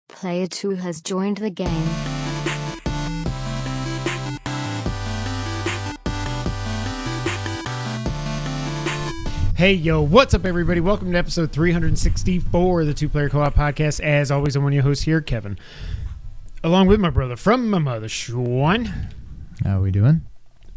Player 2 has joined the game. Hey, yo, what's up, everybody? Welcome to episode 364 of the Two Player Co-op Podcast. As always, I'm one of your hosts here, Kevin, along with my brother from my mother, Sean. How are we doing?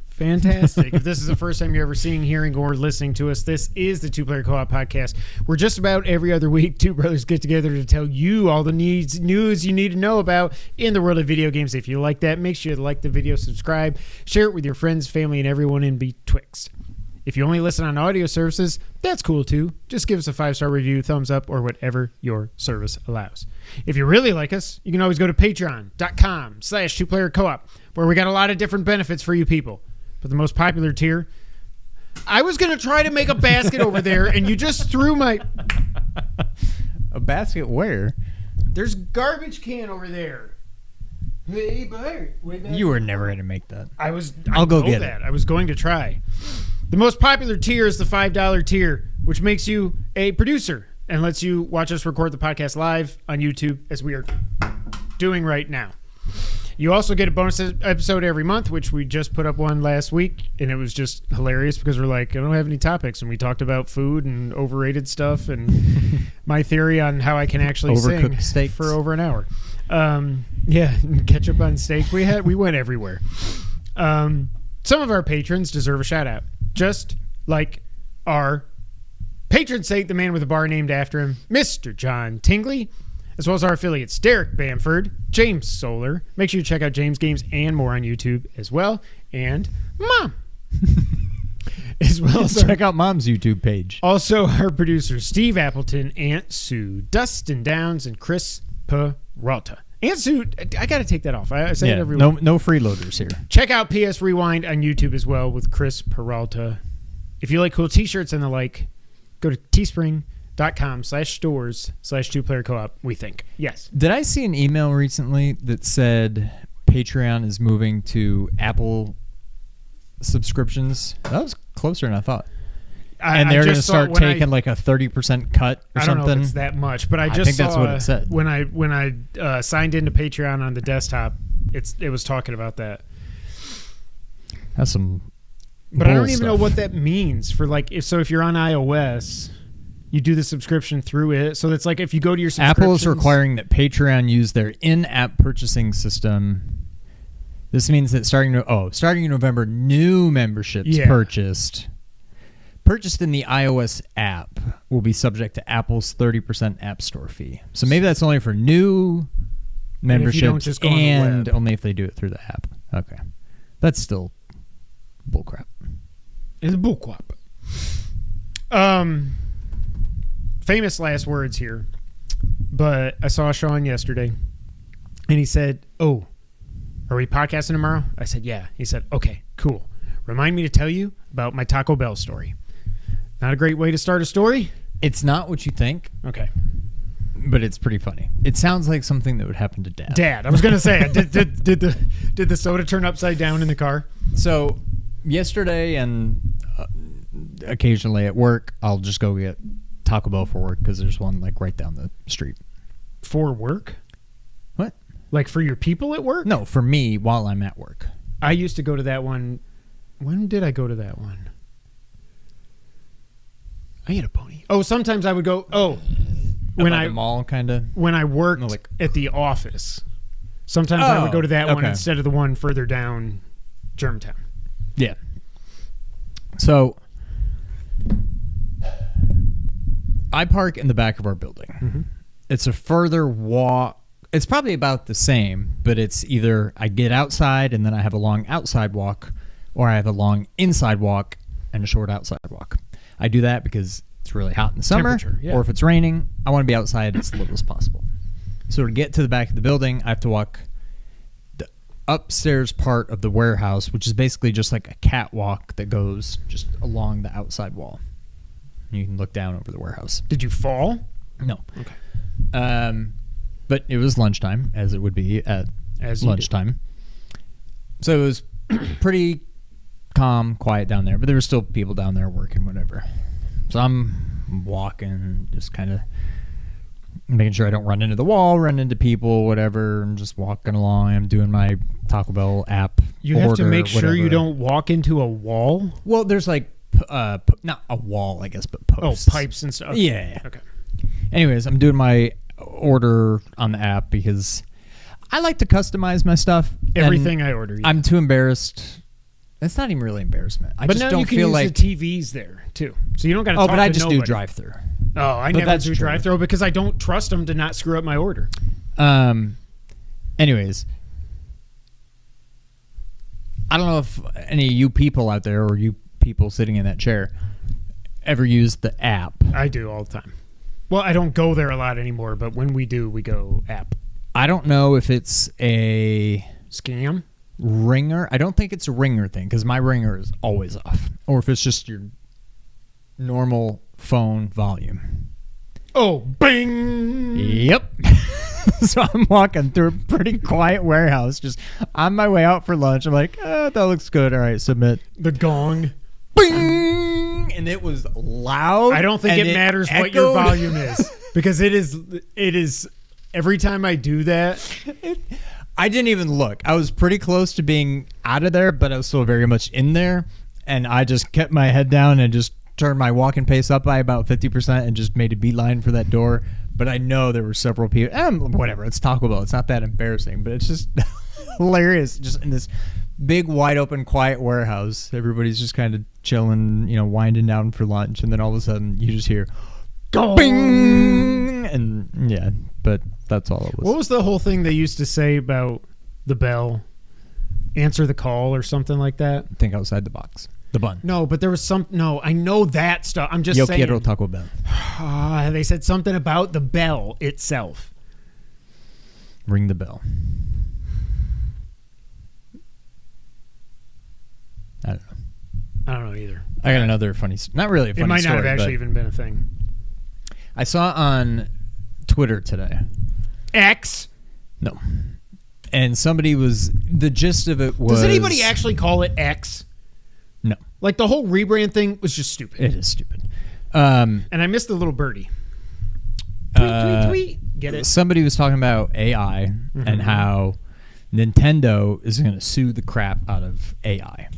Fantastic. If this is the first time you're ever seeing, hearing, or listening to us, this is the Two Player Co-op Podcast, where just about every other week, two brothers get together to tell you all the news you need to know about in the world of video games. If you like that, make sure to like the video, subscribe, share it with your friends, family, and everyone in betwixt. If you only listen on audio services, that's cool too. Just give us a 5-star review, thumbs up, or whatever your service allows. If you really like us, you can always go to patreon.com/2playercoop, where we got a lot of different benefits for you people. But the most popular tier, I was going to try to make a basket over there, and you just threw my... A basket where? There's garbage can over there. Hey, Blair. You were never going to make that. I'll go get it. I was going to try. The most popular tier is the $5 tier, which makes you a producer and lets you watch us record the podcast live on YouTube, as we are doing right now. You also get a bonus episode every month, which we just put up one last week, and it was just hilarious because we're like, I don't have any topics, and we talked about food and overrated stuff and my theory on how I can actually sing steaks for over an hour. Yeah, ketchup on steak. We went everywhere. Some of our patrons deserve a shout out, just like our patron saint, the man with a bar named after him, Mr. John Tingley, as well as our affiliates, Derek Bamford, James Solar. Make sure you check out James Games and more on YouTube as well. And Mom. As well as check out Mom's YouTube page. Also, our producers, Steve Appleton, Aunt Sue, Dustin Downs, and Chris Peralta. Aunt Sue, I got to take that off. I say it every week. No freeloaders here. Check out PS Rewind on YouTube as well with Chris Peralta. If you like cool t-shirts and the like, go to teespring.com/stores/2playercoop, we think. Yes. Did I see an email recently that said Patreon is moving to Apple subscriptions? That was closer than I thought. And they're going to start taking like a 30% cut or something. I don't know if it's that much, but I think that's what it said. When I signed into Patreon on the desktop, it was talking about that. That's some But I don't even stuff. know what that means for like if you're on iOS, you do the subscription through it. So it's like if you go to your subscriptions, Apple is requiring that Patreon use their in-app purchasing system. This means that starting in November, new memberships purchased in the iOS app will be subject to Apple's 30% App Store fee. So maybe that's only for new memberships and only if they do it through the app. Okay. That's still bullcrap. It's bullcrap. Famous last words here, but I saw Sean yesterday, and he said, "Oh, are we podcasting tomorrow?" I said, "Yeah." He said, "Okay, cool. Remind me to tell you about my Taco Bell story." Not a great way to start a story. It's not what you think. Okay. But it's pretty funny. It sounds like something that would happen to Dad. Dad. I was going to say, did the soda turn upside down in the car? So yesterday and occasionally at work, I'll just go get Taco Bell for work because there's one like right down the street. For work? What? Like for your people at work? No, for me while I'm at work. I used to go to that one. When did I go to that one? I had a pony. Oh, sometimes I would go. Oh, when the mall kind of. When I worked at the office, sometimes I would go to that one instead of the one further down, Germantown. Yeah. So I park in the back of our building. Mm-hmm. It's a further walk. It's probably about the same, but it's either I get outside and then I have a long outside walk, or I have a long inside walk and a short outside walk. I do that because it's really hot in the summer, or if it's raining, I want to be outside as little as possible. So to get to the back of the building, I have to walk the upstairs part of the warehouse, which is basically just like a catwalk that goes just along the outside wall. You can look down over the warehouse. Did you fall? No. Okay. But it was lunchtime, as it would be at lunchtime. So it was pretty calm, quiet down there, but there were still people down there working, whatever. So I'm walking, just kind of making sure I don't run into the wall, run into people, whatever. I'm just walking along. I'm doing my Taco Bell app. You have to make sure you don't walk into a wall? Well, there's like, not a wall, I guess, but posts. Oh, pipes and stuff. Yeah. Okay. Anyways, I'm doing my order on the app because I like to customize my stuff. Everything I order. Yeah. I'm too embarrassed. It's not even really embarrassment. I but just now don't you can feel use like the TVs there too, so you don't got to. Oh, talk but I to just nobody. do drive-through. Oh, I But never that's do true. drive-through because I don't trust them to not screw up my order. Anyways, I don't know if any of you people out there or you people sitting in that chair ever use the app. I do all the time. Well, I don't go there a lot anymore, but when we do, we go app. I don't know if it's a Scam? ringer. I don't think it's a ringer thing because my ringer is always off. Or if it's just your normal phone volume. Oh, bing! Yep. So I'm walking through a pretty quiet warehouse just on my way out for lunch. I'm like, that looks good. All right, submit. The gong. Bing! And it was loud. I don't think and it matters what your echoed. volume is because it is every time I do that. I didn't even look. I was pretty close to being out of there, but I was still very much in there. And I just kept my head down and just turned my walking pace up by about 50% and just made a beeline for that door. But I know there were several people. Whatever. It's Taco Bell. It's not that embarrassing, but it's just hilarious. Just in this big, wide open, quiet warehouse. Everybody's just kind of chilling, winding down for lunch. And then all of a sudden you just hear bing! And yeah, but that's all it was. What was the whole thing they used to say about the bell? Answer the call or something like that? Think outside the box. The bun. No, but there was some. No, I know that stuff. I'm just Yo saying. quiero Taco Bell. They said something about the bell itself. Ring the bell. I don't know. I don't know either. I got another funny. Not really a funny It might story. not have actually but even been a thing. I saw on Twitter today. X. No. And somebody was. The gist of it was. Does anybody actually call it X? No. Like the whole rebrand thing was just stupid. It is stupid. And I missed the little birdie. Tweet, tweet. Get it? Somebody was talking about AI and how Nintendo is going to sue the crap out of AI.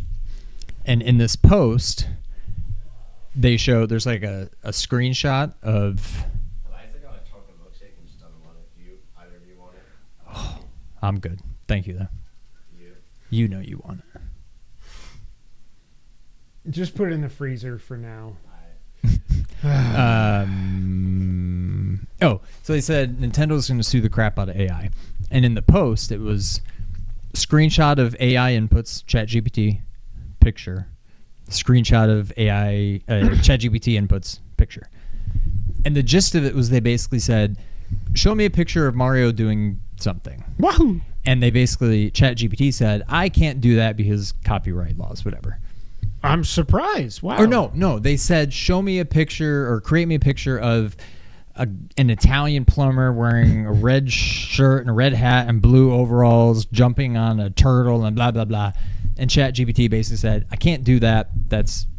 And in this post, they show there's like a screenshot of. I think I want a chocolate milkshake and just doesn't want it. Do you? Either of you want it? Oh, I'm good. Thank you, though. You know you want it. Just put it in the freezer for now. So they said Nintendo's going to sue the crap out of AI. And in the post, it was screenshot of AI inputs, ChatGPT, picture. Screenshot of AI, ChatGPT inputs, picture. And the gist of it was they basically said, show me a picture of Mario doing something. Wahoo! And they basically, ChatGPT said, I can't do that because copyright laws, whatever. I'm surprised. Wow. Or no. They said, show me a picture or create me a picture of an Italian plumber wearing a red shirt and a red hat and blue overalls jumping on a turtle and blah, blah, blah. And ChatGPT basically said, I can't do that.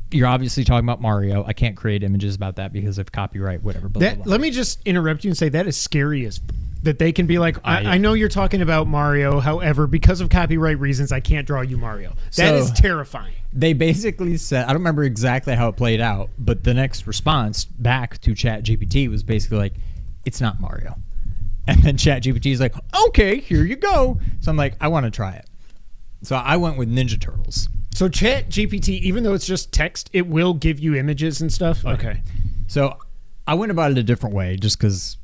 You're obviously talking about Mario. I can't create images about that because of copyright, whatever. Blah, blah, blah. Let me just interrupt you and say that is scary as that they can be like, I know you're talking about Mario. However, because of copyright reasons, I can't draw you Mario. That is terrifying. They basically said, I don't remember exactly how it played out, but the next response back to ChatGPT was basically like, it's not Mario. And then ChatGPT is like, okay, here you go. So I'm like, I want to try it. So I went with Ninja Turtles. So ChatGPT, even though it's just text, it will give you images and stuff? Okay. So I went about it a different way just because.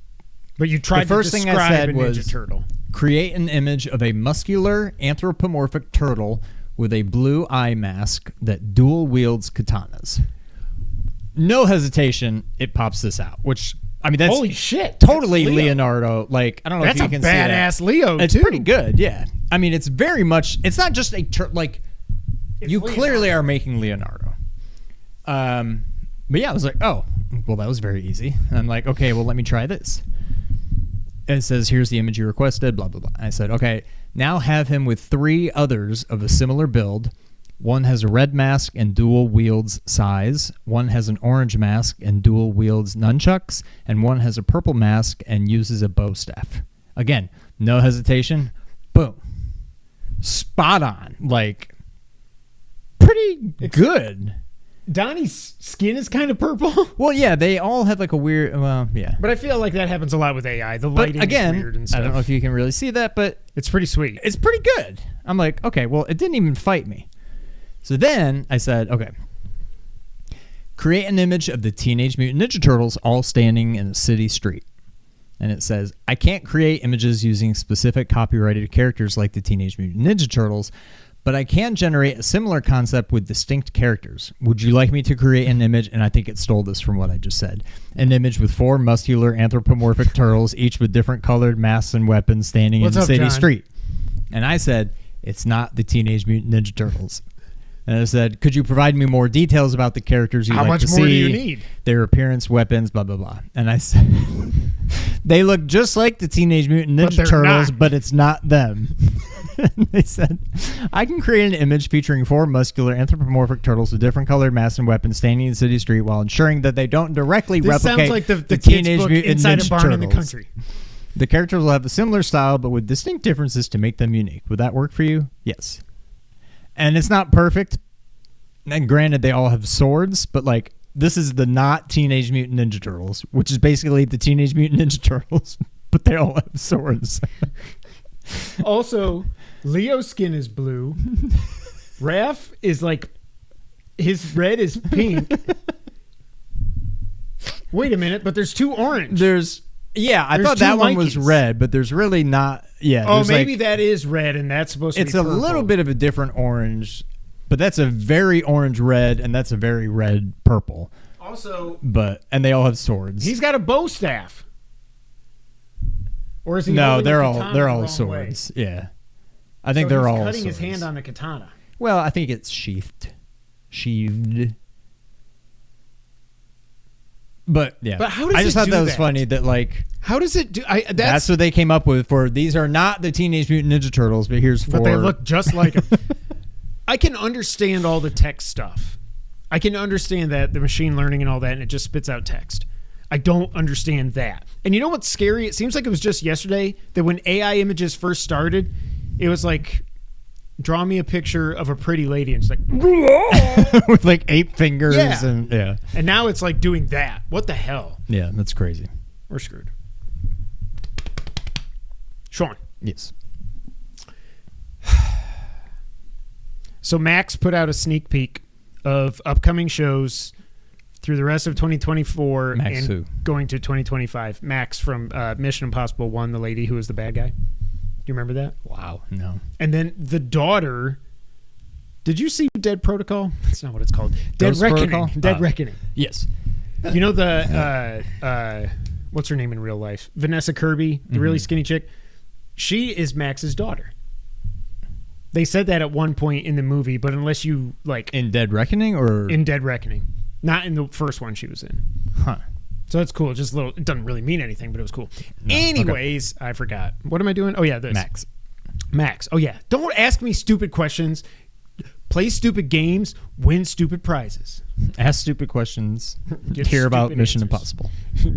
But you tried The first to thing describe I said a was Ninja Turtle. Create an image of a muscular anthropomorphic turtle with a blue eye mask that dual wields katanas. No hesitation, it pops this out, which, I mean, that's Holy shit. totally That's Leo. Leonardo. Like, I don't know That's if a you can see that. badass Leo, It's too. pretty good, yeah. I mean, it's very much, it's not just a like, It's you Leonardo. clearly are making Leonardo. But yeah, I was like, oh, well, that was very easy. And I'm like, okay, well, let me try this. It says, here's the image you requested, blah, blah, blah. And I said, okay, now have him with 3 others of a similar build, One has a red mask and dual wields size. One has an orange mask and dual wields nunchucks. And one has a purple mask and uses a bow staff. Again, no hesitation. Boom. Spot on. Like, pretty good. Donnie's skin is kind of purple. Well, yeah, they all have like a weird, well, yeah. But I feel like that happens a lot with AI. The But lighting again, is weird and stuff. I don't know if you can really see that, but It's pretty sweet. it's pretty good. I'm like, okay, well, it didn't even fight me. So then I said, okay, create an image of the Teenage Mutant Ninja Turtles all standing in a city street. And it says, I can't create images using specific copyrighted characters like the Teenage Mutant Ninja Turtles, but I can generate a similar concept with distinct characters. Would you like me to create an image? And I think it stole this from what I just said. An image with 4 muscular anthropomorphic turtles, each with different colored masks and weapons standing What's in the up, city John? street. And I said, it's not the Teenage Mutant Ninja Turtles. And I said, could you provide me more details about the characters you'd How like much to see? more do you need? Their appearance, weapons, blah, blah, blah. And I said, they look just like the Teenage Mutant But Ninja they're Turtles, not. but it's not them. And they said, I can create an image featuring 4 muscular anthropomorphic turtles with different colored masks and weapons standing in the city street while ensuring that they don't directly This replicate sounds like the kids' Teenage book Mutant Inside Ninja a Barn Turtles. in the Country. The characters will have a similar style, but with distinct differences to make them unique. Would that work for you? Yes. And it's not perfect. And granted, they all have swords, but like this is the not Teenage Mutant Ninja Turtles, which is basically the Teenage Mutant Ninja Turtles, but they all have swords. Also, Leo's skin is blue. Raph is like, his red is pink. Wait a minute, but there's 2 orange. I There's thought 2 that one was Mikeys. red, but there's really not. Yeah. Oh, there's maybe like, that is red, and that's supposed to be it's a purple. little bit of a different orange, but that's a very orange red, and that's a very red purple. Also, And they all have swords. he's got a bow staff. Or is he? No, holding they're a all katana they're the all wrong swords. way? Yeah, I think So they're he's all cutting his swords. hand on the katana. Well, I think it's sheathed. But yeah, But how does I just it thought do that was that? funny that like How does it do? that's what they came up with for these are not the Teenage Mutant Ninja Turtles, but here's for but they look just like him. I can understand all the text stuff. I can understand that the machine learning and all that, and it just spits out text. I don't understand that. And you know what's scary? It seems like it was just yesterday that when AI images first started, it was like, draw me a picture of a pretty lady, and it's like, with like 8 fingers Yeah. and yeah, and now it's like doing that. What the hell? that's crazy. We're screwed. Sean. Yes. So Max put out a sneak peek of upcoming shows through the rest of 2024 Max and who? going to 2025. Max from Mission Impossible 1, the lady who was the bad guy. Do you remember that? Wow. No. And then the daughter. Did you see Dead Protocol? That's not what it's called. Dead Ghost Reckoning. Protocol? Dead Reckoning. Yes. You know the what's her name in real life? Vanessa Kirby, the really skinny chick. She is Max's daughter. They said that at one point in the movie, but unless you like In Dead Reckoning or in Dead Reckoning, not in the first one she was in. huh? So that's cool. Just a little. It doesn't really mean anything, but it was cool. No, Anyways, I forgot. What am I doing? Oh yeah, this Max. Oh yeah. Don't ask me stupid questions. Play stupid games. Win stupid prizes. Ask stupid questions. Get Hear about stupid Mission answers. Impossible.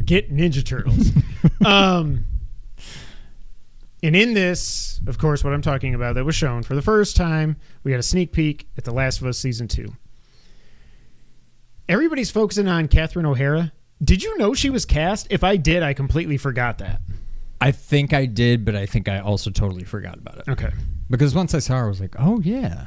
Get Ninja Turtles. And in this, of course, what I'm talking about that was shown for the first time, we got a sneak peek at The Last of Us Season 2. Everybody's focusing on Catherine O'Hara. Did you know she was cast? If I did, I completely forgot that. I think I did, but I think I also totally forgot about it. Okay. Because once I saw her, I was like, oh, yeah.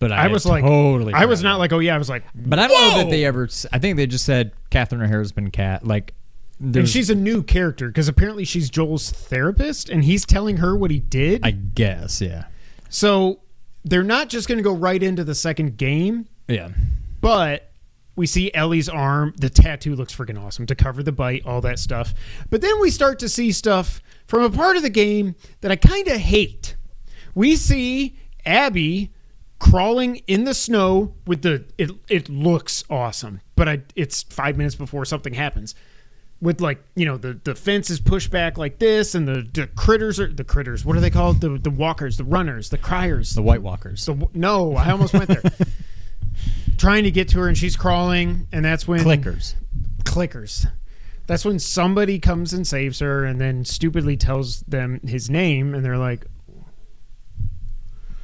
But I was like, totally I was forgot not about like, oh yeah, I was like, it. But I don't know whoa! that they ever, I think they just said Catherine O'Hara's been like, And she's a new character because apparently she's Joel's therapist and he's telling her what he did. I guess, yeah. So they're not just going to go right into the second game, Yeah. but we see Ellie's arm. The tattoo looks freaking awesome to cover the bite, all that stuff. But then we start to see stuff from a part of the game that I kind of hate. We see Abby crawling in the snow with it looks awesome, but it's 5 minutes before something happens. with like, the fence is pushed back like this, and the critters what are they called, the walkers, the runners, the criers, The White Walkers. no, I almost went there. Trying to get to her, and she's crawling, and that's when clickers. That's when somebody comes and saves her, and then stupidly tells them his name, and they're like,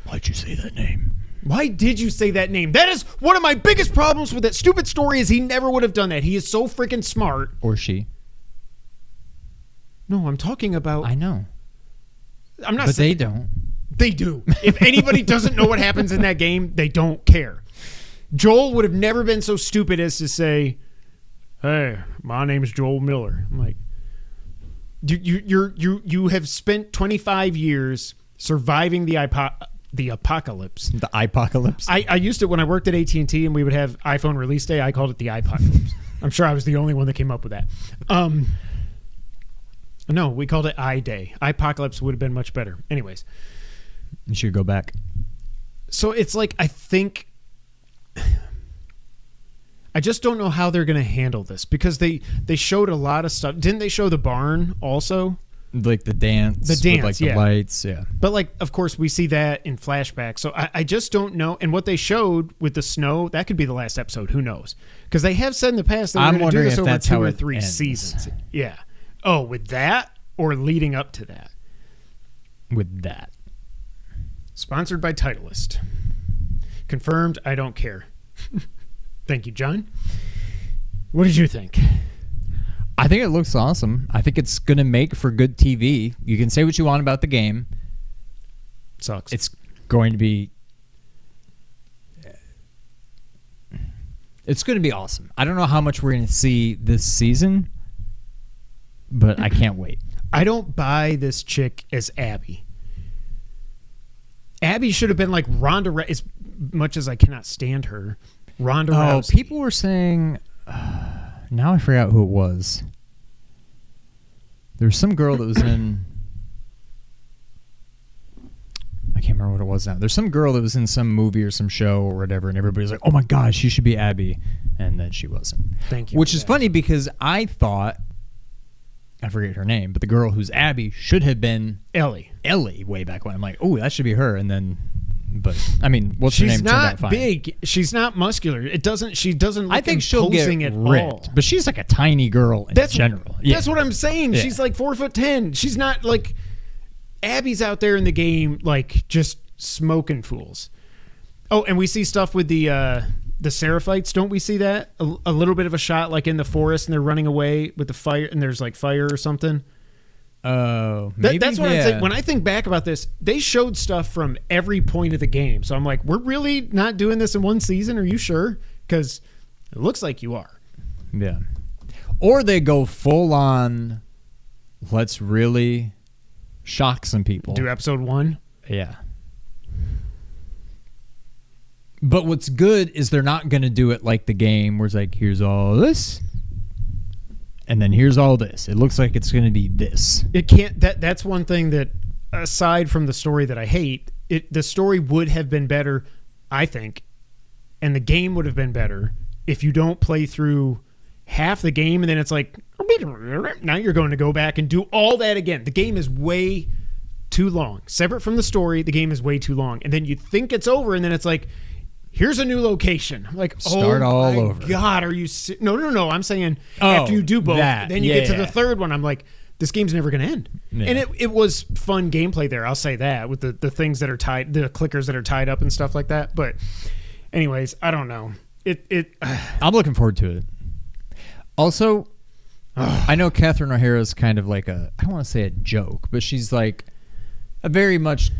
Why'd you say that name? why did you say that name? That is one of my biggest problems with that stupid story, is he never would have done that. He is so freaking smart. Or she. No, I'm talking about... I know. I'm not But saying... they don't. They do. If anybody doesn't know what happens in that game, they don't care. Joel would have never been so stupid as to say, hey, my name's Joel Miller. I'm like, you have spent 25 years surviving the apocalypse. The apocalypse. I used it when I worked at AT&T, and we would have iPhone release day. I called it the apocalypse. I'm sure I was the only one that came up with that. No, we called it I-Day. Apocalypse would have been much better. Anyways. You should go back. So it's like, I think... I just don't know how they're going to handle this, because they showed a lot of stuff. Didn't they show the barn also? Like the dance. With like the lights, yeah. But like, of course, we see that in flashback. So I just don't know. And what they showed with the snow, that could be the last episode. Who knows? Because they have said in the past that we're going to do this over 2 or 3 seasons. Yeah. Oh, with that or leading up to that? With that. Sponsored by Titleist. Confirmed, I don't care. Thank you, John. What did you think? I think it looks awesome. I think it's going to make for good TV. You can say what you want about the game. Sucks. It's going to be... It's going to be awesome. I don't know how much we're going to see this season, but I can't wait. I don't buy this chick as Abby. Abby should have been like Ronda, as much as I cannot stand her. Ronda Rousey. People were saying... now I forgot who it was. There was some girl that was in... I can't remember what it was now. There's some girl that was in some movie or some show or whatever, and everybody's like, oh my gosh, she should be Abby. And then she wasn't. Thank you. Which is funny, because I thought... I forget her name, but the girl who's Abby should have been... Ellie way back when. I'm like, oh, that should be her. And then... But I mean, what's her name? She's not big. She's not muscular. She doesn't look I think she'll get at ripped, all. but she's like a tiny girl in general. Yeah. That's what I'm saying. Yeah. She's like 4'10". She's not like... Abby's out there in the game, like, just smoking fools. Oh, and we see stuff with the Seraphites. Don't we see that? A little bit of a shot, like in the forest, and they're running away with the fire, and there's like fire or something. Oh, maybe, that's what I'm saying. When I think back about this, they showed stuff from every point of the game. So I'm like, we're really not doing this in one season? Are you sure? Because it looks like you are. Yeah. Or they go full on, let's really shock some people. Do episode 1? Yeah. But what's good is they're not going to do it like the game where it's like, here's all this. And then here's all this. It looks like it's going to be this. It can't. That's one thing that, aside from the story that I hate, the story would have been better, I think, and the game would have been better if you don't play through half the game and then it's like, now you're going to go back and do all that again. The game is way too long. Separate from the story, the game is way too long. And then you think it's over, and then it's like, here's a new location. I'm like, start all over. God, are you... No. I'm saying after you do both, then you get to the third one. I'm like, this game's never going to end. Yeah. And it was fun gameplay there. I'll say that, with the things that are tied, the clickers that are tied up and stuff like that. But anyways, I don't know. I'm looking forward to it. Also, I know Catherine O'Hara is kind of like I don't want to say a joke, but she's like a very much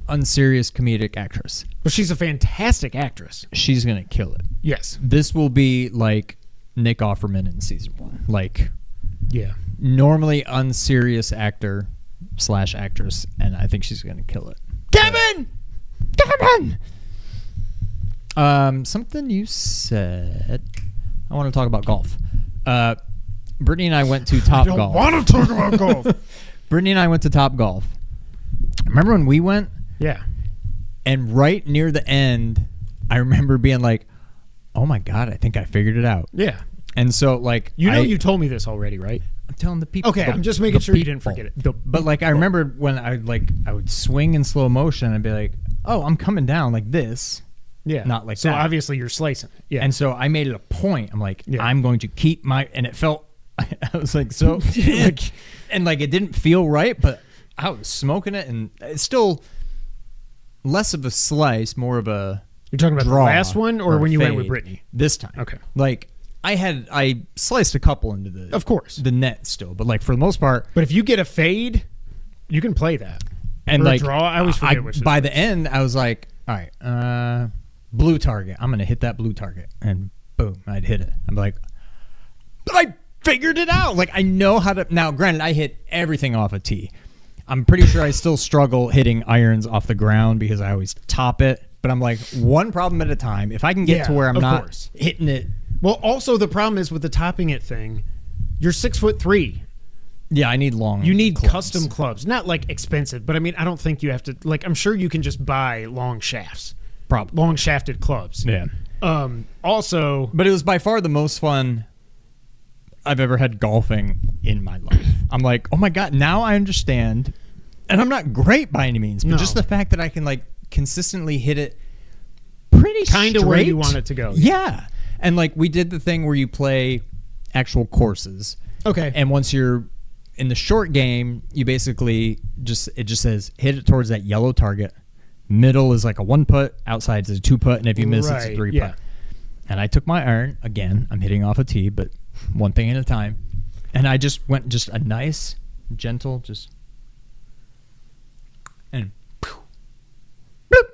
unserious comedic actress. But she's a fantastic actress. She's going to kill it. Yes. This will be like Nick Offerman in season 1. Like, yeah, normally unserious actor / actress, and I think she's going to kill it. Kevin! Something you said. I want to talk about golf. Brittany and I went to Top Golf. I don't want to talk about golf. Brittany and I went to Top Golf. Remember when we went? Yeah. And right near the end, I remember being like, oh my God, I think I figured it out. Yeah. And so, like, you told me this already, right? I'm telling the people. Okay, I'm just making sure you didn't forget it. But like, I remember when I would swing in slow motion and be like, oh, I'm coming down like this. Yeah. Not like so that. So obviously you're slicing it. Yeah. And so I made it a point. I'm like, I'm going to keep and it felt, I was like, so, and like, it didn't feel right, but I was smoking it, and it's still less of a slice, more of a You're talking about the draw last one or when you went with fade. Brittany? This time. Okay. Like, I sliced a couple into the Of course. the net still, but like for the most part. But if you get a fade, you can play that. And or like a draw, I always forget which. By the end, I was like, all right, blue target. I'm gonna hit that blue target, and boom, I'd hit it. I'm like, but I figured it out. Like, I know how to. Now, granted, I hit everything off a tee. I'm pretty sure I still struggle hitting irons off the ground because I always top it. But I'm like, one problem at a time. If I can get to where I'm not hitting it. Well, also the problem is with the topping it thing, you're 6'3". Yeah, I need long. You need clubs. custom clubs, not like expensive, but I mean, I don't think you have to. Like, I'm sure you can just buy long shafts, Probably long shafted clubs. Yeah. Also, but it was by far the most fun I've ever had golfing in my life. I'm like, oh my god, now I understand, and I'm not great by any means, but just the fact that I can like consistently hit it pretty kind of straight. where you want it to go. Yeah. And like, we did the thing where you play actual courses. Okay. And once you're in the short game, you basically it just says hit it towards that yellow target. Middle is like a 1-putt, outside is a 2-putt, and if you miss, it's a 3-putt. Yeah. And I took my iron again. I'm hitting off a tee, but one thing at a time. And I just went just a nice, gentle, and bloop,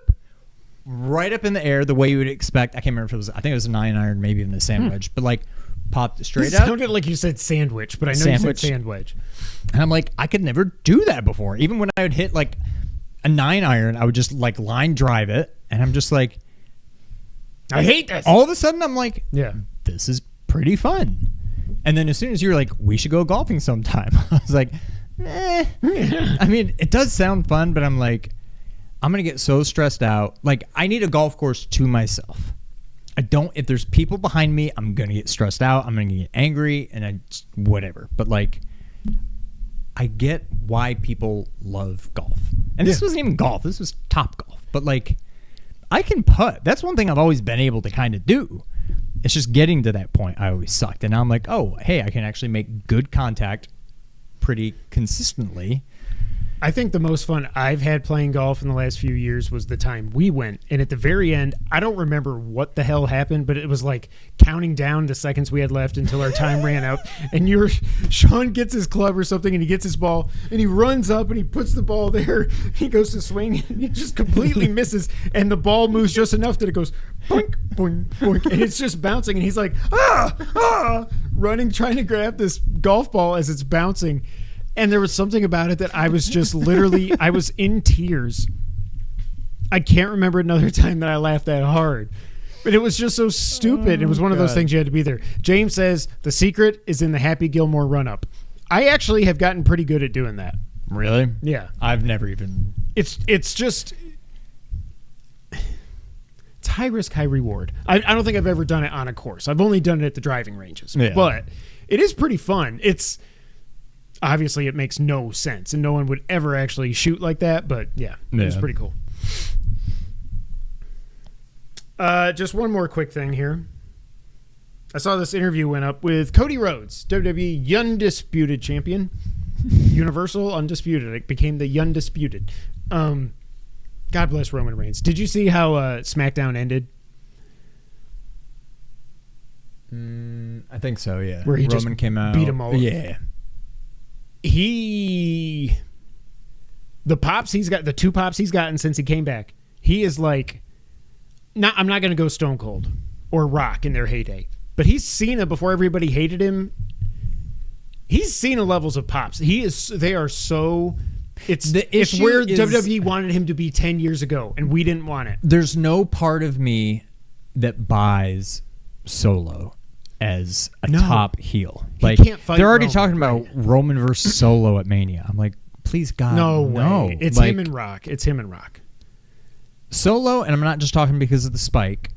right up in the air, the way you would expect. I can't remember if it was. I think it was a 9-iron, maybe even the sand wedge, but like popped straight It up. sounded like you said sandwich, but I know you said sandwich. And I'm like, I could never do that before. Even when I would hit like a 9-iron, I would just like line drive it, and I'm just like, I hate this. all of a sudden, I'm like, Yeah. this is pretty fun. And then as soon as you were like, we should go golfing sometime, I was like, I mean, it does sound fun, but I'm like, I'm going to get so stressed out. Like, I need a golf course to myself. If there's people behind me, I'm going to get stressed out. I'm going to get angry and whatever. But like, I get why people love golf. And this wasn't even golf. This was top golf. But like, I can putt. That's one thing I've always been able to kind of do. It's just getting to that point I always sucked. And now I'm like, oh, hey, I can actually make good contact pretty consistently. I think the most fun I've had playing golf in the last few years was the time we went. And at the very end, I don't remember what the hell happened, but it was like counting down the seconds we had left until our time ran out. And Sean gets his club or something, and he gets his ball, and he runs up and he puts the ball there. He goes to swing, and he just completely misses. And the ball moves just enough that it goes boink, boink, boink. And it's just bouncing. And he's like, running, trying to grab this golf ball as it's bouncing. And there was something about it that I was just literally, I was in tears. I can't remember another time that I laughed that hard. But it was just so stupid. It was one of those things you had to be there. James says the secret is in the Happy Gilmore run-up. I actually have gotten pretty good at doing that. Really? Yeah. I've never even... It's just... It's high risk, high reward. I don't think I've ever done it on a course. I've only done it at the driving ranges. Yeah. But it is pretty fun. Obviously, it makes no sense, and no one would ever actually shoot like that, but yeah, it was pretty cool. Just one more quick thing here. I saw this interview went up with Cody Rhodes, WWE Undisputed Champion. Universal Undisputed. It became the Undisputed. God bless Roman Reigns. Did you see how SmackDown ended? I think so, yeah. Where he Roman just came out. beat him over. Yeah. The pops he's got, the 2 pops he's gotten since he came back, he is like, I'm not going to go Stone Cold or Rock in their heyday, but he's Cena before everybody hated him. He's Cena levels of pops. They are so, it's where WWE wanted him to be 10 years ago, and we didn't want it. There's no part of me that buys Solo as a top heel. Like, can't fight they're already Roman, talking about Roman versus Solo at Mania. I'm like, please God, no way. It's like, him and Rock. It's him and Rock. Solo, and I'm not just talking because of the spike.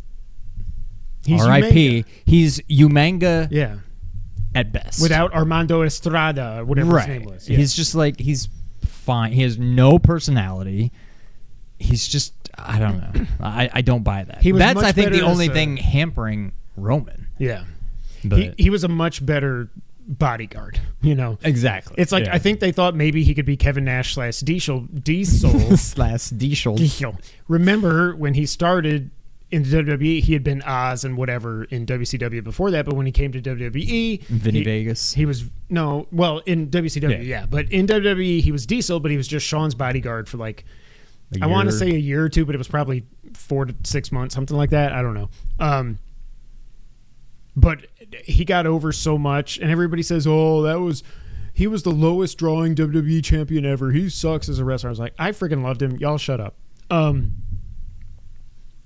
He's R.I.P. Umanga. He's Umanga Yeah. at best. Without Armando Estrada, or whatever his name was. Yeah. He's just like, he's fine. He has no personality. He's just, I don't know. I don't buy that. That's, much I think, the better only as a- thing hampering Roman. Yeah. But He was a much better bodyguard, you know. exactly. It's like, Yeah. I think they thought maybe he could be Kevin Nash / Diesel. slash Diesel. Remember when he started in WWE, he had been Oz and whatever in WCW before that, but when he came to WWE, Vinny Vegas. he was in WCW, yeah, but in WWE he was Diesel, but he was just Shawn's bodyguard for like I want to say a year or two, but it was probably 4 to 6 months, something like that. I don't know. But he got over so much, and everybody says, "Oh, he was the lowest drawing WWE champion ever. He sucks as a wrestler." I was like, I freaking loved him. Y'all shut up.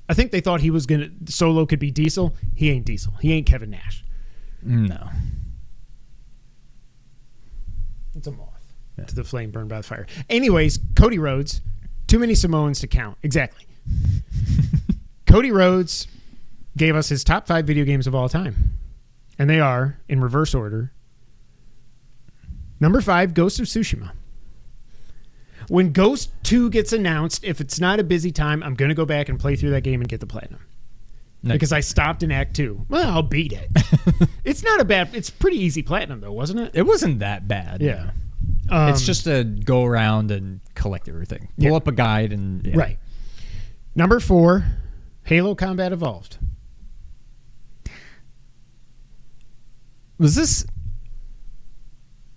I think they thought he was gonna Solo could be Diesel. He ain't Diesel. He ain't Kevin Nash. No. It's a moth to the flame burned by the fire. Anyways, Cody Rhodes. Too many Samoans to count. Exactly. Cody Rhodes gave us his top 5 video games of all time. And they are, in reverse order. Number 5, Ghost of Tsushima. When Ghost 2 gets announced, if it's not a busy time, I'm going to go back and play through that game and get the platinum. Nice. Because I stopped in Act 2. Well, I'll beat it. It's pretty easy platinum, though, wasn't it? It wasn't that bad. Yeah. It's just to go around and collect everything. Pull up a guide and... Yeah. Right. Number 4, Halo Combat Evolved. Was this...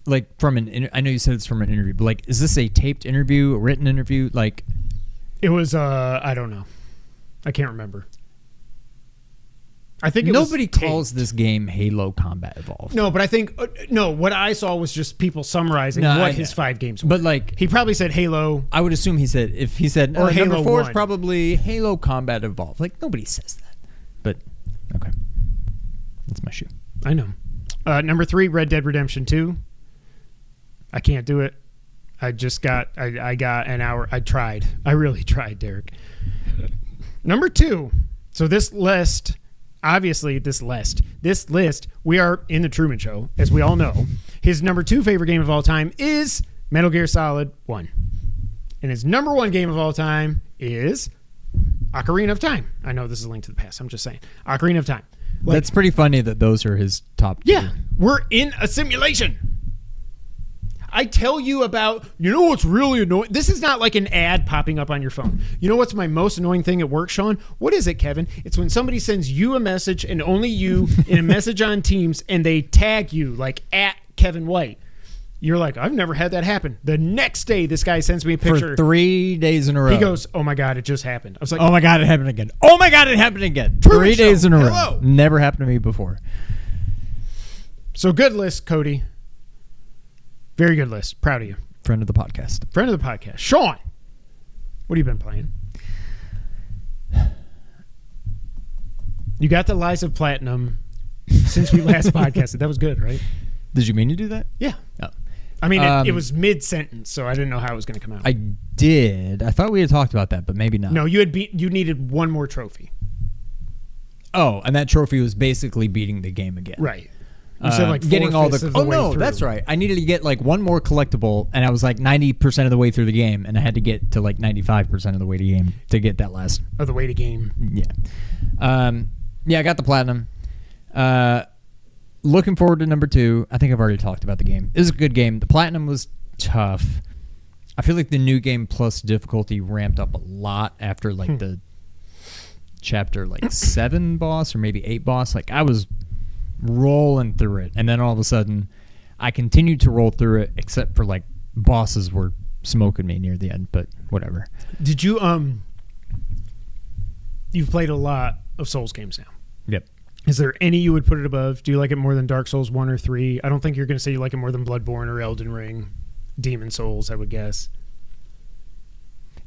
Like from I know you said it's from an interview, but like, is this a taped interview, a written interview? Like, it was, I don't know. I can't remember. I think nobody was calls this game Halo Combat Evolved. No, but I think what I saw was just people summarizing what his 5 games were. But like, he probably said Halo. I would assume he said or Halo number 4 is 1. probably Halo Combat Evolved. Like nobody says that. But okay, that's my shoe. I know. Number 3, Red Dead Redemption 2. I can't do it. I got an hour. I tried. I really tried, Derek. Number 2. So this list, we are in the Truman Show, as we all know. His number 2 favorite game of all time is Metal Gear Solid 1. And his number 1 game of all time is Ocarina of Time. I know this is a link to the past. I'm just saying. Ocarina of Time. That's pretty funny that those are his top. Yeah. We're in a simulation. I tell you about, what's really annoying? This is not like an ad popping up on your phone. You know what's my most annoying thing at work, Sean? What is it, Kevin? It's when somebody sends you a message and only you in a message on Teams and they tag you like at Kevin White. You're like, I've never had that happen. The next day, this guy sends me a picture. For 3 days in a row. He goes, oh my God, it just happened. I was like, oh my God, it happened again. Oh my God, it happened again. Truman 3 days Show. in a row. Hello. Never happened to me before. So good list, Cody. Very good list. Proud of you. Friend of the podcast. Friend of the podcast. Sean, what have you been playing? You got the Lies of Platinum since we last podcasted. That was good, right? Did you mean to do that? Yeah. Oh. I mean, it was mid-sentence, so I didn't know how it was going to come out. I did. I thought we had talked about that, but maybe not. No, you needed one more trophy. Oh, and that trophy was basically beating the game again. Right. You said like getting all of the. way No, through. that's right. I needed to get like one more collectible, and I was like 90% of the way through the game, and I had to get to like 95% of the way to the game to get that last. Of the way to game. Yeah. Yeah, I got the platinum. Looking forward to number 2. I think I've already talked about the game. It was a good game. The platinum was tough. I feel like the new game plus difficulty ramped up a lot after like the chapter 7 boss or maybe 8 boss. Like I was rolling through it, and then all of a sudden I continued to roll through it, except for like bosses were smoking me near the end, but whatever. Did you you've played a lot of Souls games now. Yep. Is there any you would put it above? Do you like it more than Dark Souls 1 or 3? I don't think you're going to say you like it more than Bloodborne or Elden Ring, Demon Souls, I would guess.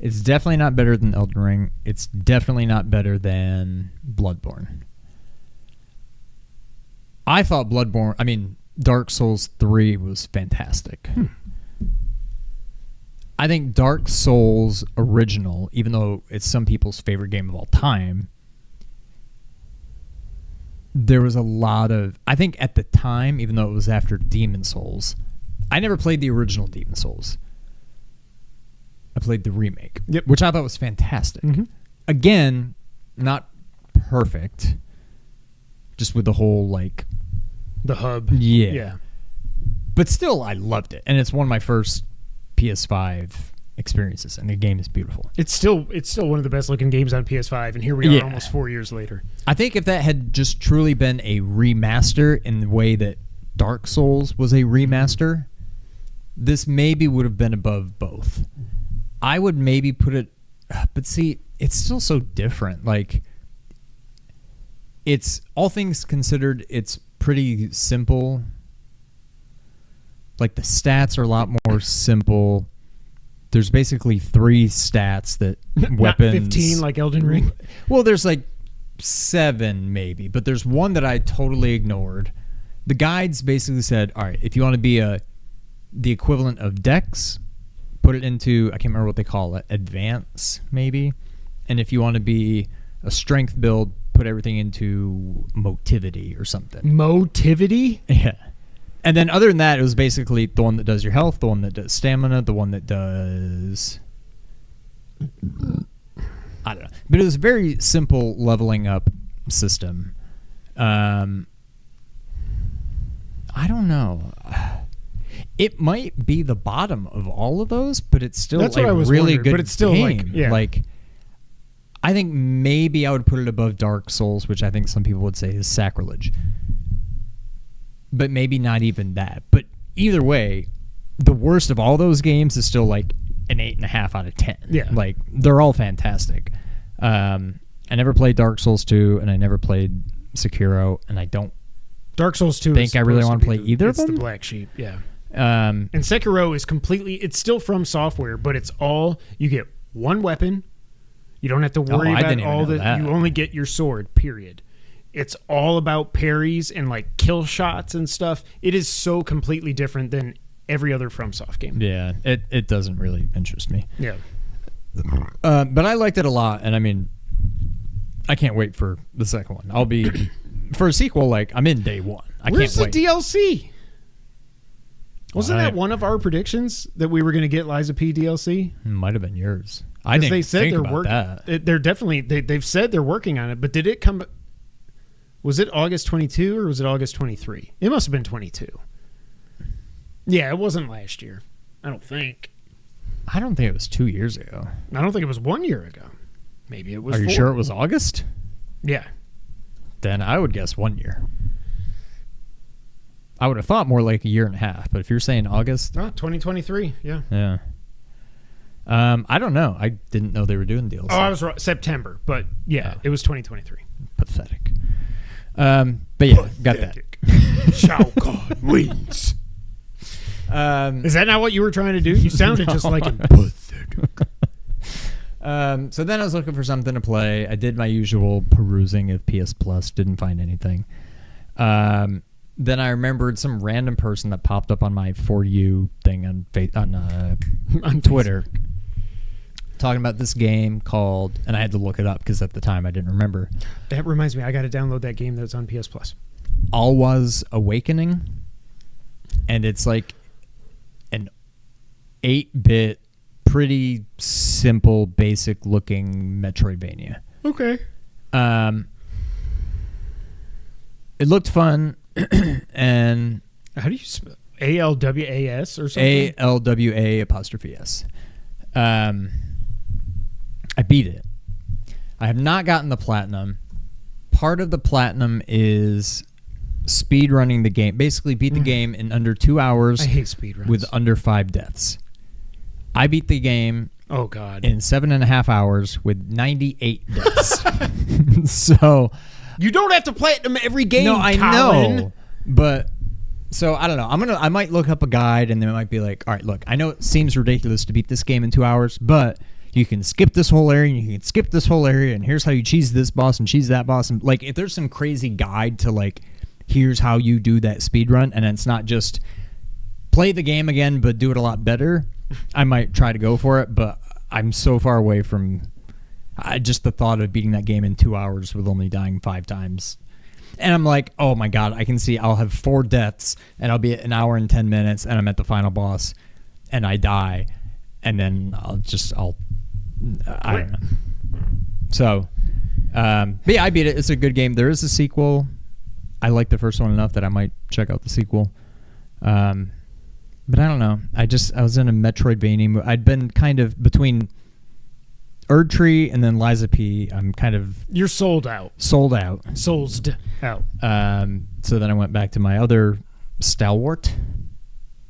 It's definitely not better than Elden Ring. It's definitely not better than Bloodborne. I thought Dark Souls 3 was fantastic. I think Dark Souls original, even though it's some people's favorite game of all time, there was a lot of, I think at the time, even though it was after Demon Souls, I never played the original Demon Souls. I played the remake, which I thought was fantastic. Mm-hmm. Again, not perfect, just with the whole like the hub. Yeah. But still, I loved it, and it's one of my first PS5 experiences, and the game is beautiful. It's still one of the best looking games on PS5, and here we are almost 4 years later. I think if that had just truly been a remaster in the way that Dark Souls was a remaster, this maybe would have been above both. I would maybe put it, but see, it's still so different. Like, it's, all things considered, it's pretty simple. Like, the stats are a lot more simple. There's basically 3 stats that weapons. Not 15 like Elden Ring. Well, there's like 7 maybe, but there's one that I totally ignored. The guides basically said, all right, if you want to be the equivalent of Dex, put it into, I can't remember what they call it, Advance maybe. And if you want to be a strength build, put everything into Motivity or something. Motivity? Yeah. And then other than that, it was basically the one that does your health, the one that does stamina, the one that does, I don't know. But it was a very simple leveling up system. I don't know. It might be the bottom of all of those, but it's still That's like what I was really wondering, good but it's still game. like I think maybe I would put it above Dark Souls, which I think some people would say is sacrilege. But maybe not even that. But either way, the worst of all those games is still like an 8.5 out of 10. Yeah. Like, they're all fantastic. I never played Dark Souls 2, and I never played Sekiro, and I don't Dark Souls 2 think I really want to play either of them. It's the black sheep, yeah. And Sekiro is completely, it's still from software, but it's all, you get one weapon. You don't have to worry about all that. You only get your sword, period. It's all about parries and like kill shots and stuff. It is so completely different than every other FromSoft game. Yeah, it doesn't really interest me. Yeah. But I liked it a lot, and I mean, I can't wait for the second one. I'll be, for a sequel, like, I'm in day one. Where's can't wait. the DLC? Wasn't that one of our predictions that we were going to get Liza P DLC? Might have been yours. I didn't they said think they're about that. They're definitely, they've said they're working on it, but did it come... Was it August 22 or was it August 23? It must have been 22. Yeah, it wasn't last year. I don't think. I don't think it was 2 years ago. I don't think it was 1 year ago. Maybe it was. Are you sure it was August? Yeah. Then I would guess 1 year. I would have thought more like a year and a half, but if you're saying August. Oh, 2023. Yeah. Yeah. I don't know. I didn't know they were doing DLC. Oh, I was wrong. September, but yeah, it was 2023. Pathetic. But yeah, got that. Shao Kahn wins. Is that not what you were trying to do? You sounded just like him. Pathetic. So then I was looking for something to play. I did my usual perusing of PS Plus. Didn't find anything. Then I remembered some random person that popped up on my For You thing on Twitter. Talking about this game called, and I had to look it up because at the time I didn't remember. That reminds me, I got to download that game that's on PS Plus. Alwa's Awakening, and it's like an 8-bit, pretty simple, basic-looking Metroidvania. Okay. It looked fun, and how do you spell ALWAS or something? ALWA''S. I beat it. I have not gotten the platinum. Part of the platinum is speed running the game. Basically, beat the game in under 2 hours. I hate speedruns. With under 5 deaths. I beat the game. Oh God! In 7.5 hours with 98 deaths. So you don't have to play it in every game. No, I Colin. know, but. So I don't know. I might look up a guide and then it might be like, all right, look, I know it seems ridiculous to beat this game in 2 hours, but you can skip this whole area and you can skip this whole area and here's how you cheese this boss and cheese that boss, and like if there's some crazy guide to like here's how you do that speed run and it's not just play the game again but do it a lot better, I might try to go for it, but I'm so far away from just the thought of beating that game in 2 hours with only dying 5 times. And I'm like, oh my God, I can see I'll have 4 deaths and I'll be at an hour and 10 minutes and I'm at the final boss and I die. And then I don't know. So, but yeah, I beat it. It's a good game. There is a sequel. I like the first one enough that I might check out the sequel. But I don't know. I was in a Metroidvania mood. I'd been kind of between Erdtree and then Liza P. I'm kind of... You're sold out. Sold out. Soulsed out. So then I went back to my other stalwart.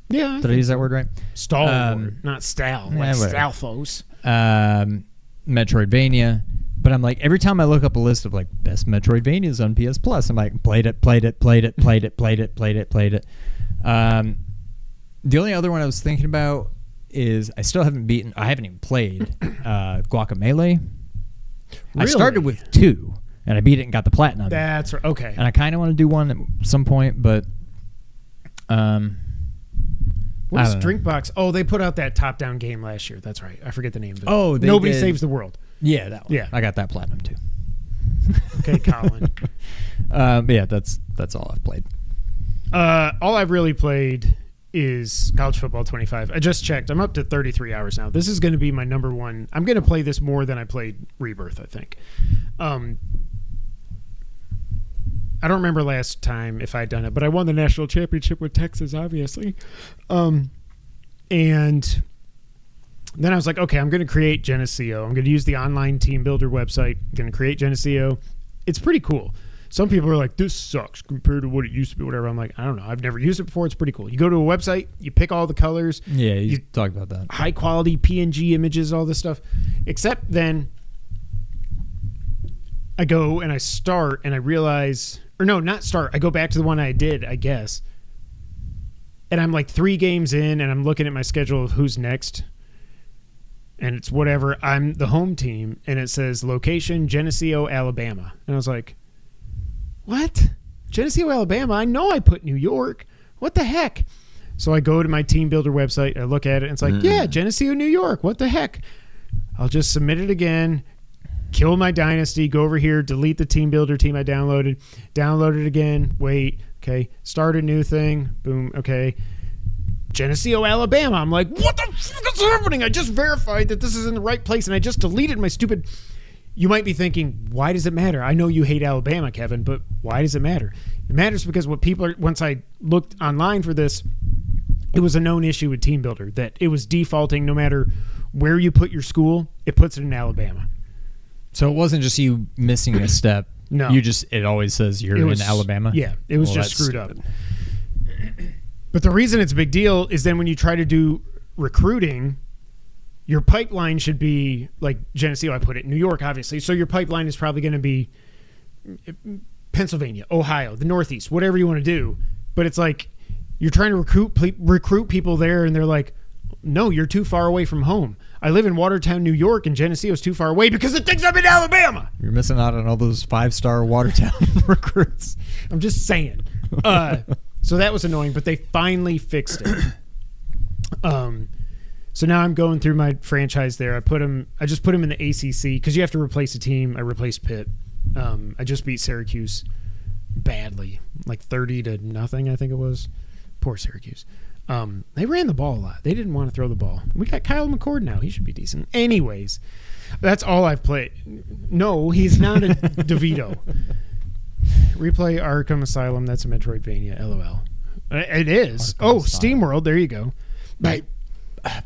Yeah. Did I use that word right? Stalwart, not Stal. Like Stalfos. Metroidvania. But I'm like, every time I look up a list of like best Metroidvanias on PS Plus, I'm like, played it. The only other one I was thinking about is I haven't even played Guacamelee. Really? I started with 2 and I beat it and got the platinum. That's right. Okay. And I kind of want to do 1 at some point, but what is Drinkbox? Oh, they put out that top-down game last year. That's right. I forget the name of it. Oh, Nobody Saves the World. Yeah, that one. Yeah. I got that platinum too. Okay, Colin. But yeah, that's all I've played. All I've really played is College Football 25. I just checked. I'm up to 33 hours now. This is going to be my number 1. I'm going to play this more than I played Rebirth, I think. I don't remember last time if I'd done it, but I won the national championship with Texas, obviously. And then I was like, okay, I'm going to create Geneseo. I'm going to use the online team builder website. I'm going to create Geneseo. It's pretty cool. Some people are like, this sucks compared to what it used to be, whatever. I'm like, I don't know. I've never used it before. It's pretty cool. You go to a website, you pick all the colors. Yeah, you talked about that. High quality PNG images, all this stuff. Except then I go and I start and I realize, or no, not start. I go back to the one I did, I guess. And I'm like 3 games in and I'm looking at my schedule of who's next. And it's whatever. I'm the home team and it says location, Geneseo, Alabama. And I was like, what? Geneseo, Alabama? I know I put New York. What the heck? So I go to my team builder website. I look at it and it's like, yeah, Geneseo, New York. What the heck? I'll just submit it again, kill my dynasty, go over here, delete the team builder team I downloaded, download it again, wait, okay, start a new thing, boom, okay. Geneseo, Alabama. I'm like, what the fuck is happening? I just verified that this is in the right place and I just deleted my stupid... You might be thinking, why does it matter? I know you hate Alabama, Kevin, but why does it matter? It matters because what people are... Once I looked online for this, it was a known issue with Team Builder that it was defaulting no matter where you put your school, it puts it in Alabama. So it wasn't just you missing a step. No. It always says you're in Alabama? Yeah, it was just screwed up. But the reason it's a big deal is then when you try to do recruiting... Your pipeline should be like Geneseo, I put it, New York, obviously. So your pipeline is probably going to be Pennsylvania, Ohio, the Northeast, whatever you want to do. But it's like you're trying to recruit people there, and they're like, no, you're too far away from home. I live in Watertown, New York, and Geneseo is too far away because it thinks I'm in Alabama. You're missing out on all those 5-star Watertown recruits. I'm just saying. So that was annoying, but they finally fixed it. So now I'm going through my franchise there. I just put him in the ACC because you have to replace a team. I replaced Pitt. I just beat Syracuse badly, like 30-0, I think it was. Poor Syracuse. They ran the ball a lot. They didn't want to throw the ball. We got Kyle McCord now. He should be decent. Anyways, that's all I've played. No, he's not a DeVito. Replay Arkham Asylum. That's a Metroidvania. LOL. It is. Arkham Asylum. SteamWorld. There you go. Right.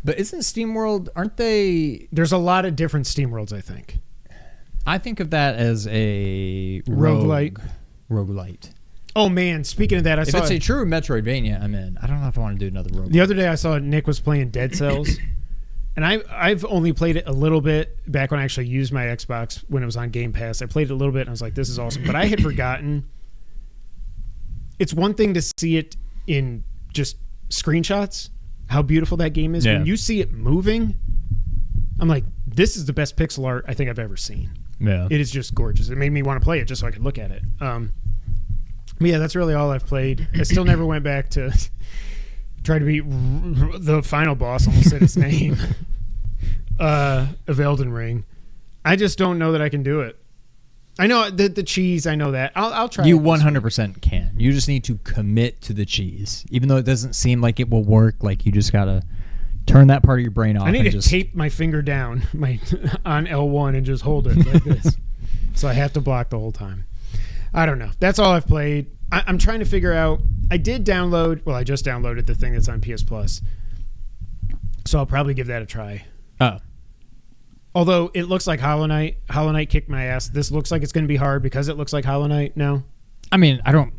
But isn't SteamWorld, aren't they... There's a lot of different SteamWorlds, I think. I think of that as a roguelite. Oh, man. Speaking of that, if it's a true Metroidvania, I'm in. I don't know if I want to do another roguelite. The other day, I saw Nick was playing Dead Cells. And I've only played it a little bit back when I actually used my Xbox when it was on Game Pass. I played it a little bit, and I was like, this is awesome. But I had forgotten. It's one thing to see it in just screenshots, how beautiful that game is. Yeah. When you see it moving, I'm like, this is the best pixel art I think I've ever seen. Yeah. It is just gorgeous. It made me want to play it just so I could look at it. But yeah, that's really all I've played. I still never went back to try to beat the final boss. Almost said his name. Of Elden Ring. I just don't know that I can do it. I know the cheese. I know that. I'll try. You it this 100% can. You just need to commit to the cheese, even though it doesn't seem like it will work. Like you just gotta turn that part of your brain off. I need and to just tape my finger down on L1 and just hold it like this. So I have to block the whole time. I don't know. That's all I've played. I'm trying to figure out. I did download. Well, I just downloaded the thing that's on PS Plus. So I'll probably give that a try. Oh, Although it looks like Hollow Knight. Hollow Knight kicked my ass. This looks like it's going to be hard because it looks like Hollow Knight. No. I mean, I don't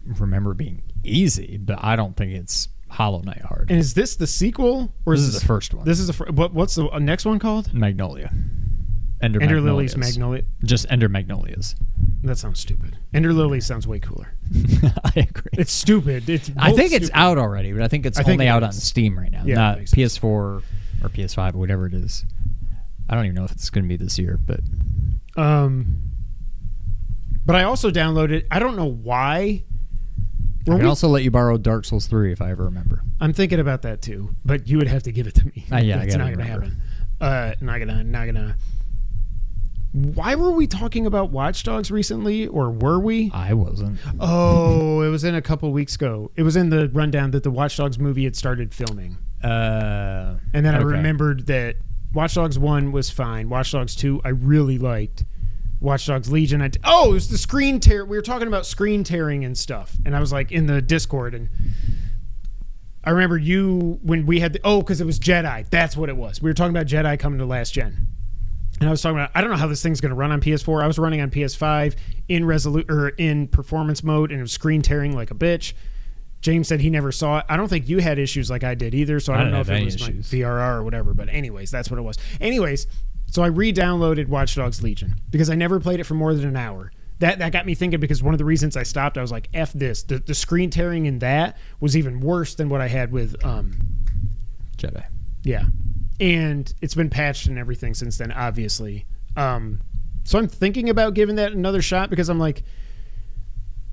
remember it being easy, but I don't think it's Hollow Knight hard. And is this the sequel or This is the first one. This is the what's the next one called? Magnolia. Ender Lilies Magnolias. Magnolia. Just Ender Magnolias. That sounds stupid. Ender Lilies sounds way cooler. I agree. It's stupid. I think it's out already, but I think it's only out on Steam right now, Yeah, that not makes sense. PS4 or PS5 or whatever it is. I don't even know if it's going to be this year, but But I also downloaded. I don't know why. I can also let you borrow Dark Souls 3 if I ever remember. I'm thinking about that too, but you would have to give it to me. Yeah, I it's gotta not gonna remember. happen. Not gonna. Why were we talking about Watch Dogs recently, or were we? I wasn't. Oh, it was in a couple weeks ago. It was in the rundown that the Watch Dogs movie had started filming, and then I okay. remembered that Watch Dogs 1 was fine. Watch Dogs 2 I really liked. Watch Dogs Legion. It was the screen tear. We were talking about screen tearing and stuff, and I was like in the Discord, and I remember you when we had because it was Jedi. That's what it was. We were talking about Jedi coming to last gen, and I was talking about I don't know how this thing's going to run on PS4. I was running on PS5 in performance mode, and it was screen tearing like a bitch. James said he never saw it. I don't think you had issues like I did either, so I don't know if it was my VRR or whatever. But anyways, that's what it was. Anyways. So I re-downloaded Watch Dogs Legion because I never played it for more than an hour. That got me thinking because one of the reasons I stopped, I was like, F this. The screen tearing in that was even worse than what I had with Jedi. Yeah. And it's been patched and everything since then, obviously. So I'm thinking about giving that another shot because I'm like,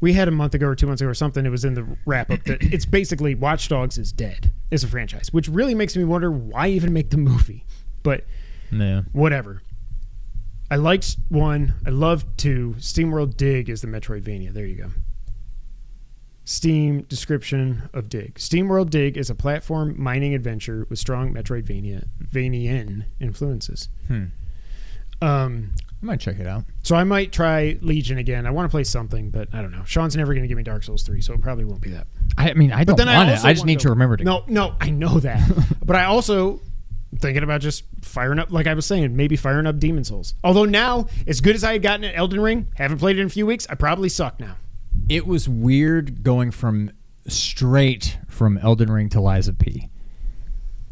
we had a month ago or 2 months ago or something, it was in the wrap-up that it's basically Watch Dogs is dead as a franchise, which really makes me wonder why even make the movie. But... Yeah. Whatever. I liked 1. I loved 2. SteamWorld Dig is the Metroidvania. There you go. Steam description of Dig. SteamWorld Dig is a platform mining adventure with strong Metroidvanian influences. I might check it out. So I might try Legion again. I want to play something, but I don't know. Sean's never going to give me Dark Souls 3, so it probably won't be that. I mean, I don't want it. I just need to remember to. No, I know that. But I also... thinking about just firing up, like I was saying, maybe firing up Demon Souls. Although now, as good as I had gotten at Elden Ring, haven't played it in a few weeks, I probably suck now. It was weird going straight from Elden Ring to Lies of P.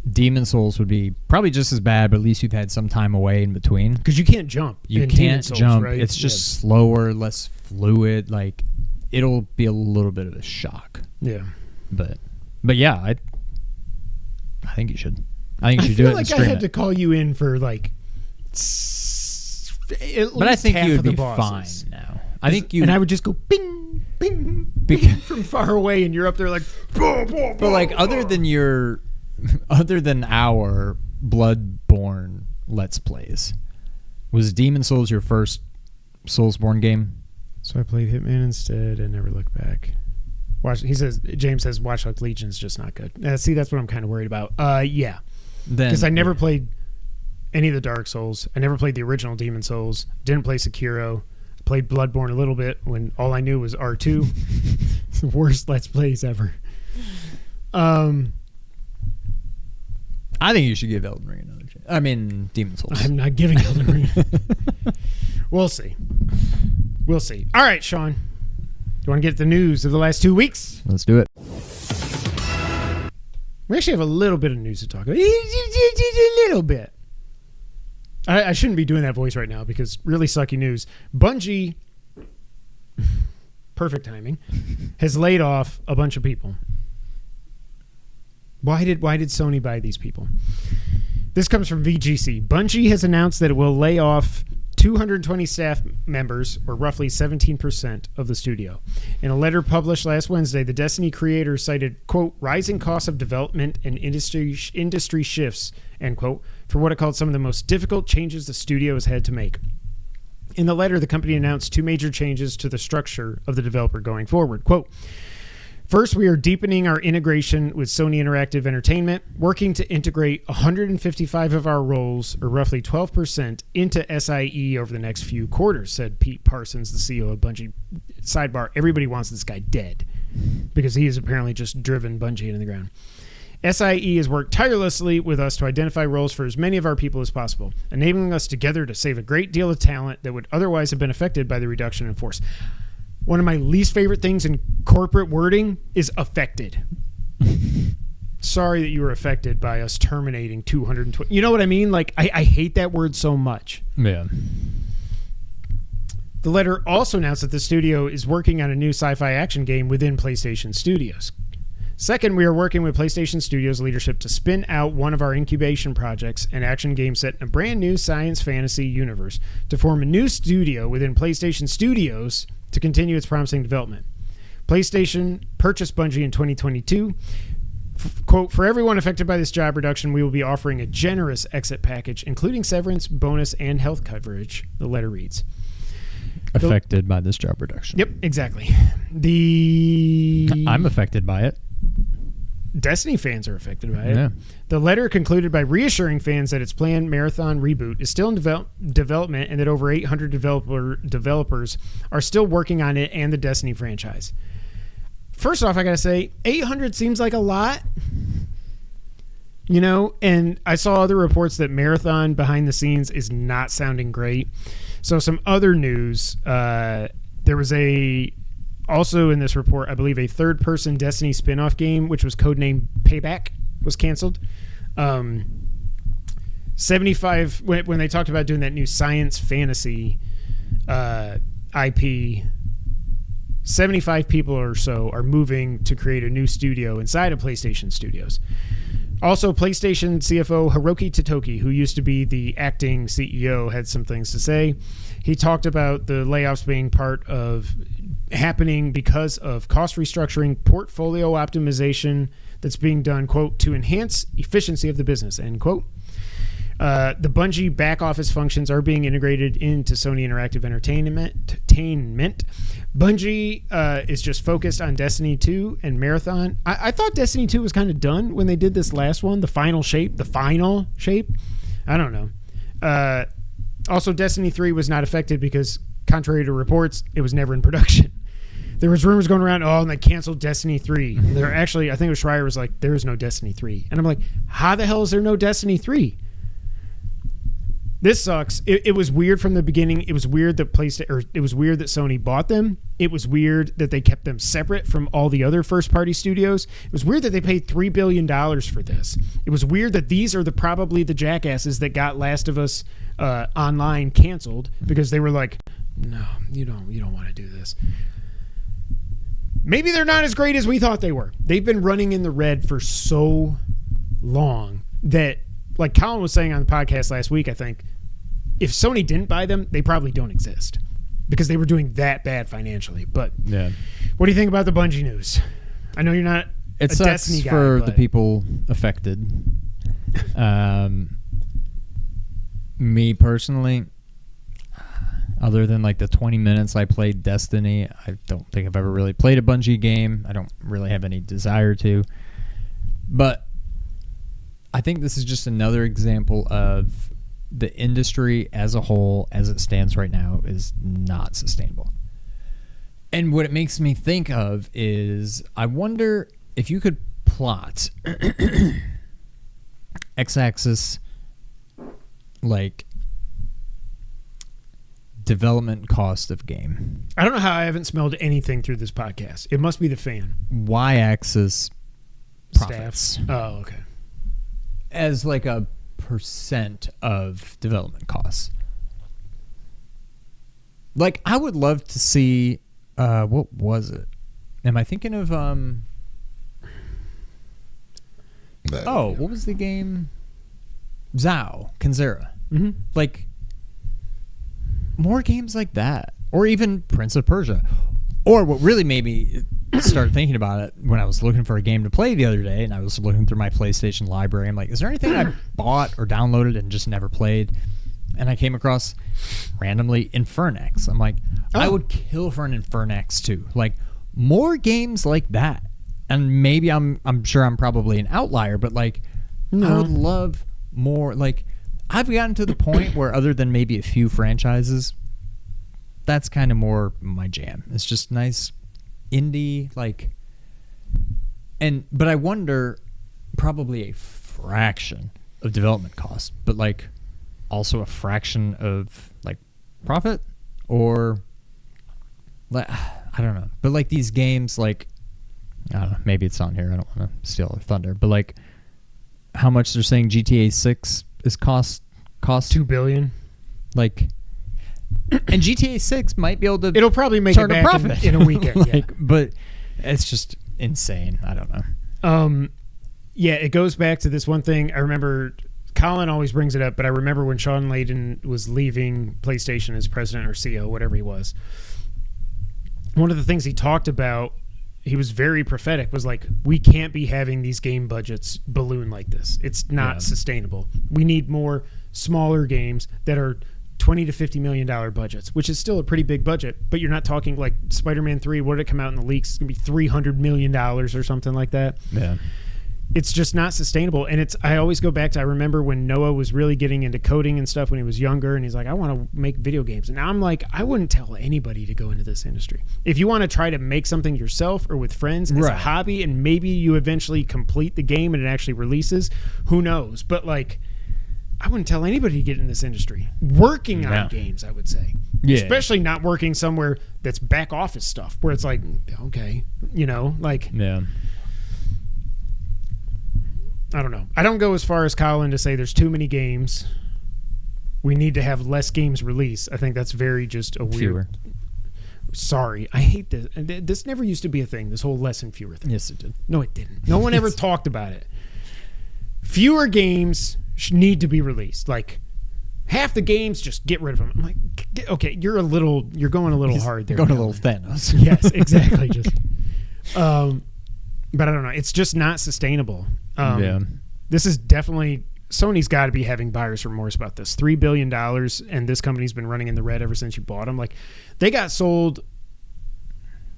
Demon Souls would be probably just as bad, but at least you've had some time away in between. Because you can't jump. You in can't Demon Souls, jump. right? It's just slower, less fluid. Like, it'll be a little bit of a shock. Yeah. But yeah, I think you should. I think you should do it. I feel like I had to call you in for like. But I think you would be fine now. I think you and I would just go bing, bing, bing from far away, and you're up there like. But like other than our Bloodborne Let's Plays, was Demon Souls your first Soulsborne game? So I played Hitman instead and never looked back. James says Watch Dogs Legion's just not good. See, that's what I'm kind of worried about. Yeah. Because I never played any of the Dark Souls. I never played the original Demon Souls. Didn't play Sekiro. I played Bloodborne a little bit when all I knew was R2. It's the worst Let's Plays ever. I think you should give Elden Ring another chance. I mean, Demon Souls. I'm not giving Elden Ring. We'll see. All right, Sean. Do you want to get the news of the last 2 weeks? Let's do it. We actually have a little bit of news to talk about. A little bit. I shouldn't be doing that voice right now because really sucky news. Bungie, perfect timing, has laid off a bunch of people. Why did Sony buy these people? This comes from VGC. Bungie has announced that it will lay off 220 staff members, or roughly 17% of the studio. In a letter published last Wednesday, the Destiny creator cited, quote, rising costs of development and industry shifts, end quote, for what it called some of the most difficult changes the studio has had to make. In the letter, the company announced 2 major changes to the structure of the developer going forward. Quote, first, we are deepening our integration with Sony Interactive Entertainment, working to integrate 155 of our roles, or roughly 12%, into SIE over the next few quarters, said Pete Parsons, the CEO of Bungie. Sidebar, everybody wants this guy dead because he has apparently just driven Bungie into the ground. SIE has worked tirelessly with us to identify roles for as many of our people as possible, enabling us together to save a great deal of talent that would otherwise have been affected by the reduction in force. One of my least favorite things in corporate wording is affected. Sorry that you were affected by us terminating 220. You know what I mean? Like, I hate that word so much. Yeah. The letter also announced that the studio is working on a new sci-fi action game within PlayStation Studios. Second, we are working with PlayStation Studios leadership to spin out one of our incubation projects, an action game set in a brand new science fantasy universe, to form a new studio within PlayStation Studios to continue its promising development. PlayStation purchased Bungie in 2022. Quote, for everyone affected by this job reduction, we will be offering a generous exit package, including severance, bonus, and health coverage, the letter reads. Affected by this job reduction. Yep, exactly. I'm affected by it. Destiny fans are affected by it. Yeah. The letter concluded by reassuring fans that its planned marathon reboot is still in development and that over 800 developers are still working on it and the Destiny franchise. First off, I gotta say, 800 seems like a lot. You know, and I saw other reports that Marathon behind the scenes is not sounding great. So some other news, there was also in this report, I believe, a third-person Destiny spin-off game, which was codenamed Payback, was canceled. 75, when they talked about doing that new science fantasy IP, 75 people or so are moving to create a new studio inside of PlayStation Studios. Also, PlayStation CFO Hiroki Totoki, who used to be the acting CEO, had some things to say. He talked about the layoffs being part of happening because of cost restructuring, portfolio optimization that's being done, quote, to enhance efficiency of the business, end quote. The Bungie back office functions are being integrated into Sony Interactive Entertainment. Bungie is just focused on Destiny 2 and Marathon. I thought Destiny 2 was kind of done when they did this last one, the final shape. I don't know. Also, Destiny 3 was not affected because, contrary to reports, it was never in production. There was rumors going around, and they canceled Destiny 3. There actually, I think it was Schreier was like, there is no Destiny 3. And I'm like, how the hell is there no Destiny 3? This sucks. It was weird from the beginning. It was weird that it was weird that Sony bought them. It was weird that they kept them separate from all the other first-party studios. It was weird that they paid $3 billion for this. It was weird that these are probably the jackasses that got Last of Us Online canceled because they were like, no, you don't want to do this. Maybe they're not as great as we thought they were. They've been running in the red for so long that, like Colin was saying on the podcast last week, I think, if Sony didn't buy them, they probably don't exist because they were doing that bad financially. But yeah, what do you think about the Bungie news? I know you're not a Destiny guy. For the people affected. Me personally, other than like the 20 minutes I played Destiny, I don't think I've ever really played a Bungie game. I don't really have any desire to. But I think this is just another example of the industry as a whole, as it stands right now, is not sustainable. And what it makes me think of is, I wonder if you could plot x-axis like development cost of game. I don't know how I haven't smelled anything through this podcast. It must be the fan. Y-axis profits. Staffs. Oh, okay. As like a percent of development costs. Like, I would love to see what was it? Am I thinking of what was the game? Kanzera. Mm-hmm. Like, more games like that. Or even Prince of Persia. Or what really made me start thinking about it when I was looking for a game to play the other day, and I was looking through my PlayStation library. I'm like, is there anything I bought or downloaded and just never played? and I came across randomly Infernax. I'm like, I Oh. would kill for an Infernax too. Like more games like that. And maybe I'm sure I'm probably an outlier, but like I would love more. Like I've gotten to the point where other than maybe a few franchises, that's kind of more my jam. It's just nice indie like, but I wonder probably a fraction of development cost, but like also a fraction of like profit, or like I don't know. But like these games, like I don't know, maybe it's on here. I don't want to steal their thunder, but like how much they're saying GTA 6 is cost $2 billion. like, and GTA 6 might be able to It'll probably make turn it a back profit in a weekend. like, Yeah. but it's just insane. I don't know. Yeah, it goes back to this one thing. I remember Colin always brings it up, but I remember when Sean Layden was leaving PlayStation as president or CEO, whatever he was. One of the things he talked about, he was very prophetic, was like, we can't be having these game budgets balloon like this. It's not sustainable. We need more smaller games that are $20 to $50 million budgets, which is still a pretty big budget, but you're not talking like Spider-Man 3. What did it come out in the leaks? It's going to be $300 million or something like that. Yeah. It's just not sustainable. And I always go back to, I remember when Noah was really getting into coding and stuff when he was younger, and he's like, I want to make video games. And now I'm like, I wouldn't tell anybody to go into this industry. If you want to try to make something yourself or with friends as a hobby, and maybe you eventually complete the game and it actually releases, who knows? But like, I wouldn't tell anybody to get in this industry. Working on games, I would say. Yeah. Especially not working somewhere that's back office stuff, where it's like, okay, like... Yeah. I don't know. I don't go as far as Colin to say there's too many games. We need to have less games released. I think that's very just a weird... Fewer. Sorry. I hate this. This never used to be a thing, this whole less and fewer thing. Yes, it did. No, it didn't. No one ever talked about it. Fewer games need to be released. Like, half the games, just get rid of them. I'm like, okay, you're going a little hard there. Going a little Thanos. Yes, exactly. Just, but I don't know. It's just not sustainable. This is definitely... Sony's got to be having buyer's remorse about this. $3 billion, and this company's been running in the red ever since you bought them. Like, they got sold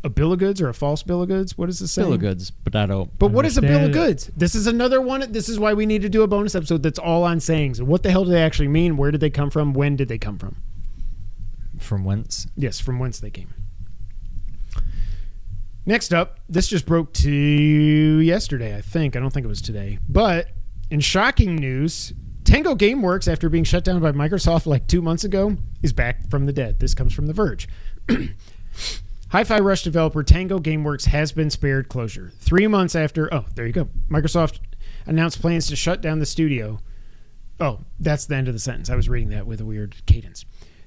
a bill of goods or a false bill of goods. What is this saying? Bill of goods, but I don't. But what is a bill of understand it. goods? This is another one. This is why we need to do a bonus episode that's all on sayings. What the hell do they actually mean? Where did they come from? When did they come from? From whence? Yes, from whence they came. Next up, this just broke to yesterday, I think. I don't think it was today. But in shocking news, Tango Gameworks, after being shut down by Microsoft like 2 months ago, is back from the dead. This comes from The Verge. Hi-Fi Rush developer Tango Gameworks has been spared closure. 3 months after... Oh, there you go. Microsoft announced plans to shut down the studio. Oh, that's the end of the sentence. I was reading that with a weird cadence.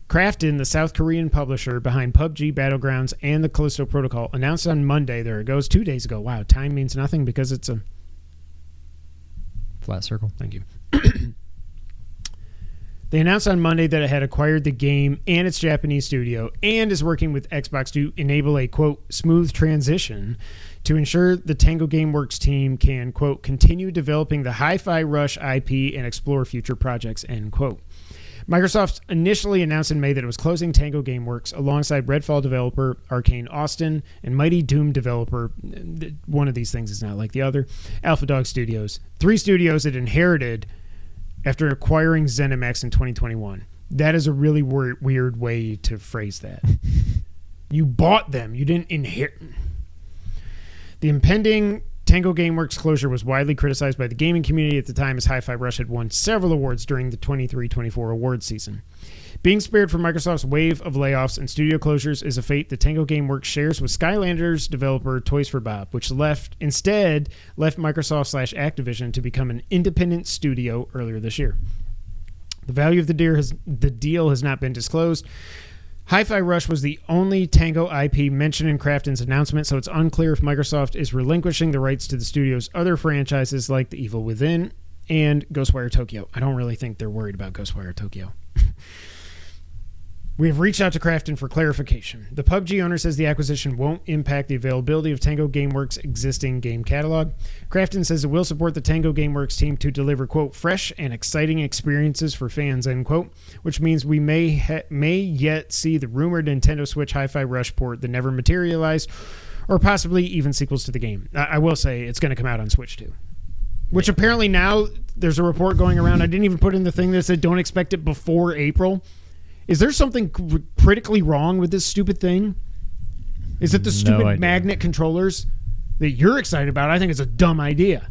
Krafton, the South Korean publisher behind PUBG, Battlegrounds, and the Callisto Protocol, announced on Monday, there it goes, 2 days ago. Wow, time means nothing because it's a... Flat circle. Thank you. They announced on Monday that it had acquired the game and its Japanese studio and is working with Xbox to enable a, quote, smooth transition to ensure the Tango Gameworks team can, quote, continue developing the Hi-Fi Rush IP and explore future projects, end quote. Microsoft initially announced in May that it was closing Tango Gameworks alongside Redfall developer Arcane Austin and Mighty Doom developer, one of these things is not like the other, Alpha Dog Studios. 3 studios it inherited after acquiring ZeniMax in 2021. That is a really weird way to phrase that. You bought them. You didn't inherit. The impending Tango Gameworks closure was widely criticized by the gaming community at the time, as Hi-Fi Rush had won several awards during the 23-24 award season. Being spared from Microsoft's wave of layoffs and studio closures is a fate that Tango Gameworks shares with Skylanders developer Toys for Bob, which instead left Microsoft/Activision to become an independent studio earlier this year. The value of the deal has not been disclosed. Hi-Fi Rush was the only Tango IP mentioned in Krafton's announcement, so it's unclear if Microsoft is relinquishing the rights to the studio's other franchises like The Evil Within and Ghostwire Tokyo. I don't really think they're worried about Ghostwire Tokyo. We have reached out to Krafton for clarification. The PUBG owner says the acquisition won't impact the availability of Tango Gameworks' existing game catalog. Krafton says it will support the Tango Gameworks team to deliver, quote, fresh and exciting experiences for fans, end quote, which means we may yet see the rumored Nintendo Switch Hi-Fi Rush port that never materialized, or possibly even sequels to the game. I will say it's going to come out on Switch too. Which apparently now there's a report going around. I didn't even put in the thing that said don't expect it before April. Is there something critically wrong with this stupid thing? Is it the stupid magnet controllers that you're excited about? I think it's a dumb idea.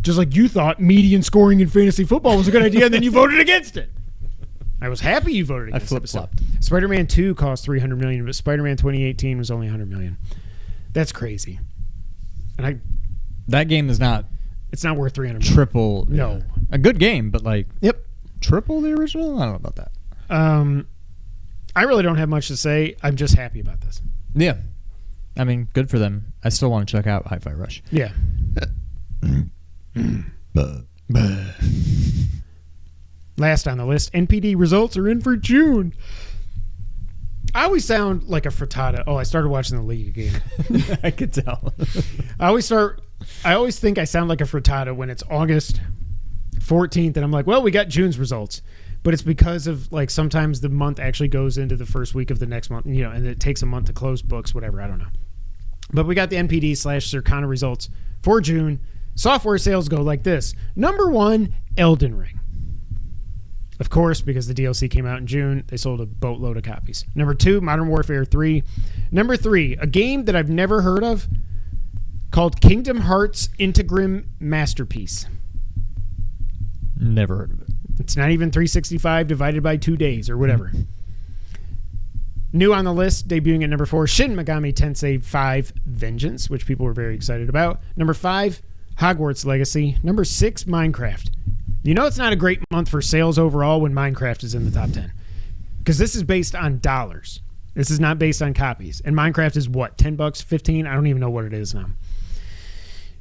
Just like you thought median scoring in fantasy football was a good idea, and then you voted against it. I was happy you voted against it. I flip-flopped. Spider-Man 2 cost $300 million, but Spider-Man 2018 was only $100 million. That's crazy. And that game is not... It's not worth $300 million. Triple. No. A good game, but like... Yep. Triple the original? I don't know about that. I really don't have much to say. I'm just happy about this. Yeah. I mean, good for them. I still want to check out Hi-Fi Rush. Yeah. Last on the list, NPD results are in for June. I always sound like a frittata. Oh, I started watching the league again. I could tell. I always think I sound like a frittata when it's August 14th and I'm like, well, we got June's results. But it's because of, like, sometimes the month actually goes into the first week of the next month, you know, and it takes a month to close books, whatever. I don't know. But we got the NPD/Circana results for June. Software sales go like this. Number 1, Elden Ring. Of course, because the DLC came out in June, they sold a boatload of copies. Number 2, Modern Warfare 3. Number 3, a game that I've never heard of called Kingdom Hearts Integrim Masterpiece. Never heard of it. It's not even 365 divided by 2 days or whatever. New on the list, debuting at number 4, Shin Megami Tensei 5 Vengeance, which people were very excited about. Number 5, Hogwarts Legacy. Number 6, Minecraft. You know it's not a great month for sales overall when Minecraft is in the top 10. Because this is based on dollars. This is not based on copies. And Minecraft is what, $10, $15? I don't even know what it is now.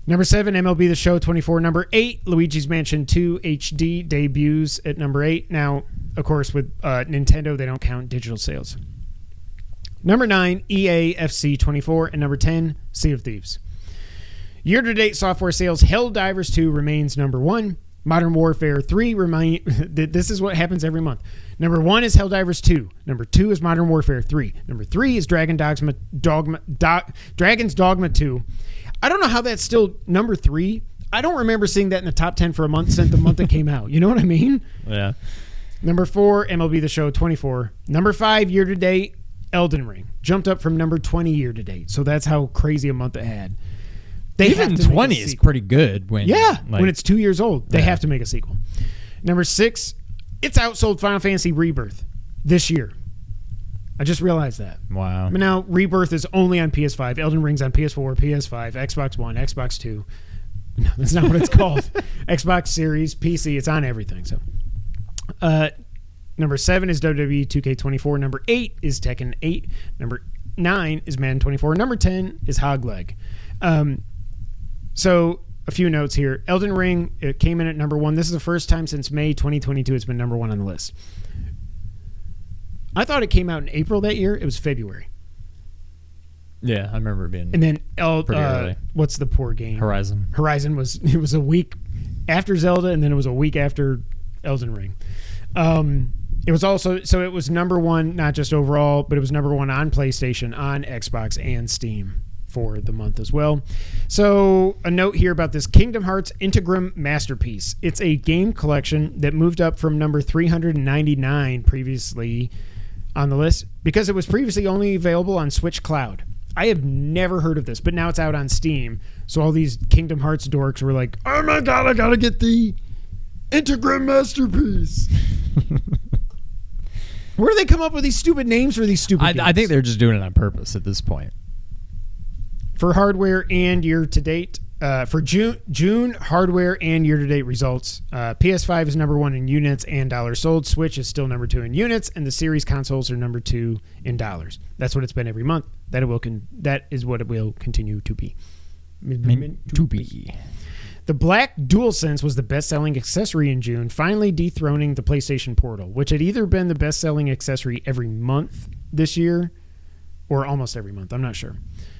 Number 7, MLB The Show 24. Number 8, Luigi's Mansion 2 HD debuts at number 8. Now, of course, with Nintendo, they don't count digital sales. Number 9, EA FC 24. And number 10, Sea of Thieves. Year-to-date software sales, Helldivers 2 remains number 1. Modern Warfare 3 this is what happens every month. Number 1 is Helldivers 2. Number 2 is Modern Warfare 3. Number 3 is Dragon's Dogma 2. I don't know how that's still number 3. I don't remember seeing that in the top 10 for a month since the month it came out. You know what I mean? Yeah. Number 4, MLB The Show 24. Number 5, year-to-date, Elden Ring. Jumped up from number 20 year-to-date. So that's how crazy a month it had. Even 20 is pretty good. When it's 2 years old. They have to make a sequel. Number 6, it's outsold Final Fantasy Rebirth this year. I just realized that. Wow. But now Rebirth is only on PS5. Elden Ring's on PS4, PS5, Xbox One, Xbox 2. No, that's not what it's called. Xbox Series, PC. It's on everything. So, number 7 is WWE 2K24. Number 8 is Tekken 8. Number 9 is Madden 24. Number 10 is Hog Leg. So a few notes here. Elden Ring, it came in at number 1. This is the first time since May 2022 it's been number 1 on the list. I thought it came out in April that year. It was February. Yeah, I remember it being. And then pretty early. What's the poor game? Horizon was a week after Zelda, and then it was a week after Elden Ring. It was also, so it was number 1, not just overall, but it was number 1 on PlayStation, on Xbox, and Steam for the month as well. So a note here about this Kingdom Hearts Integrim Masterpiece. It's a game collection that moved up from number 399 previously on the list because it was previously only available on Switch Cloud. I have never heard of this, but now it's out on Steam. So all these Kingdom Hearts dorks were like, oh my God, I gotta get the Integrim Masterpiece. Where do they come up with these stupid names for these stupid games? I think they're just doing it on purpose at this point. For hardware and year-to-date, for June hardware and year-to-date results, PS5 is number 1 in units and dollars sold. Switch is still number 2 in units, and the series consoles are number 2 in dollars. That's what it's been every month. That is what it will continue to be. The black DualSense was the best-selling accessory in June, finally dethroning the PlayStation Portal, which had either been the best-selling accessory every month this year or almost every month. I'm not sure.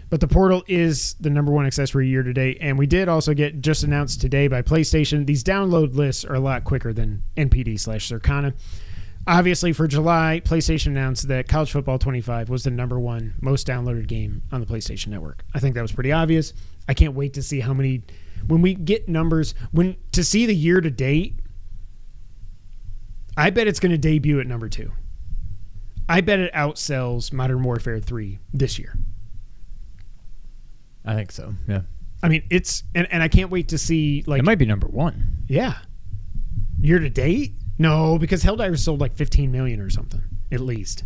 But the Portal is the number one accessory year to date, and we did also get just announced today by PlayStation. These download lists are a lot quicker than NPD/Circana. Obviously, for July, PlayStation announced that College Football 25 was the number one most downloaded game on the PlayStation Network. I think that was pretty obvious. I can't wait to see how many... When we get numbers... To see the year to date, I bet it's going to debut at number 2. I bet it outsells Modern Warfare 3 this year. I think so, yeah. I mean, it's... And I can't wait to see... It might be number 1. Yeah. Year to date? No, because Helldivers sold like 15 million or something, at least.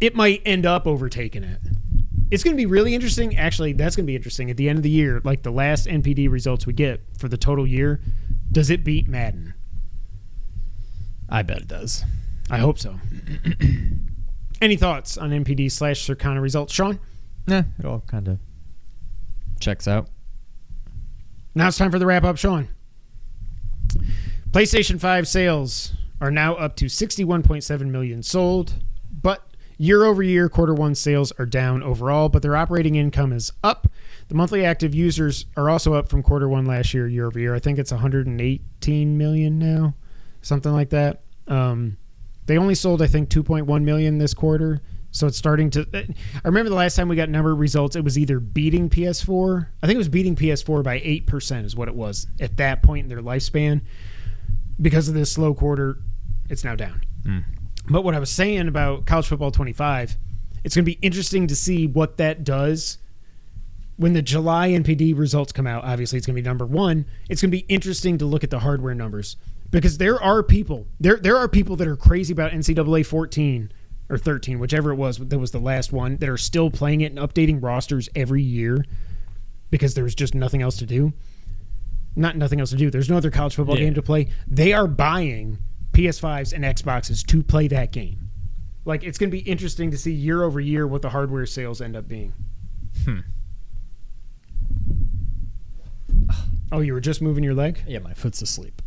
It might end up overtaking it. It's going to be really interesting. Actually, that's going to be interesting. At the end of the year, like the last NPD results we get for the total year, does it beat Madden? I bet it does. I hope so. Any thoughts on NPD/Circana results, Sean? Nah, it all kind of checks out. Now it's time for the wrap-up, Sean. PlayStation 5 sales are now up to 61.7 million sold, but year-over-year quarter one sales are down overall, but their operating income is up. The monthly active users are also up from quarter one last year-over-year. I think it's 118 million now, something like that. They only sold, I think, 2.1 million this quarter, so it's starting to... I remember the last time we got number results, it was either beating PS4. I think it was beating PS4 by 8% is what it was at that point in their lifespan. Because of this slow quarter, it's now down. But what I was saying about College Football 25, it's going to be interesting to see what that does when the July NPD results come out. Obviously, it's going to be number 1. It's going to be interesting to look at the hardware numbers because there are people that are crazy about NCAA 14 or 13, whichever it was that was the last one, that are still playing it and updating rosters every year because there's just nothing else to do. Not nothing else to do. There's no other college football game to play. They are buying PS5s and Xboxes to play that game. Like, it's going to be interesting to see year over year what the hardware sales end up being. Oh, you were just moving your leg? Yeah, my foot's asleep.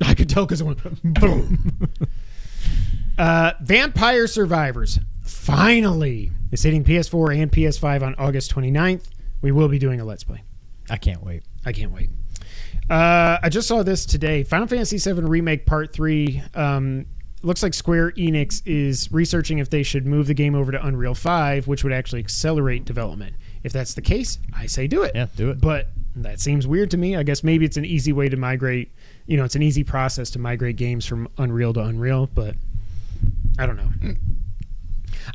I could tell because it went boom. Vampire Survivors finally is hitting PS4 and PS5 on August 29th. We will be doing a Let's Play. I can't wait. I can't wait. I just saw this today. Final Fantasy VII Remake Part 3. Looks like Square Enix is researching if they should move the game over to Unreal 5, which would actually accelerate development. If that's the case, I say do it. Yeah, do it. But that seems weird to me. I guess maybe it's an easy way to migrate. You know, it's an easy process to migrate games from Unreal to Unreal, but I don't know.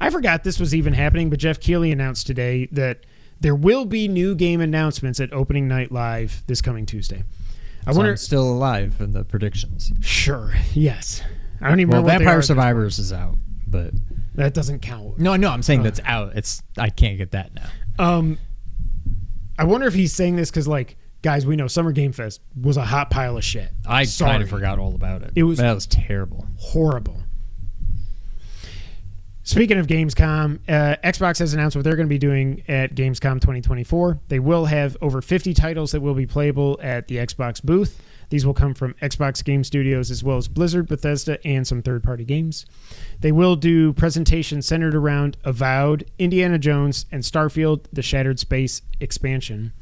I forgot this was even happening, but Jeff Keighley announced today that there will be new game announcements at Opening Night Live this coming Tuesday. I wonder. I'm still alive in the predictions. Sure. Yes. I don't even Well, remember. Vampire Survivors is out, but that doesn't count. no, I'm saying that's out. I can't get that now. I wonder if he's saying this because, like, guys, we know Summer Game Fest was a hot pile of shit. I kind of forgot all about it. That was terrible. Horrible. Speaking of Gamescom, Xbox has announced what they're going to be doing at Gamescom 2024. They will have over 50 titles that will be playable at the Xbox booth. These will come from Xbox Game Studios as well as Blizzard, Bethesda, and some third-party games. They will do presentations centered around Avowed, Indiana Jones, and Starfield, the Shattered Space expansion.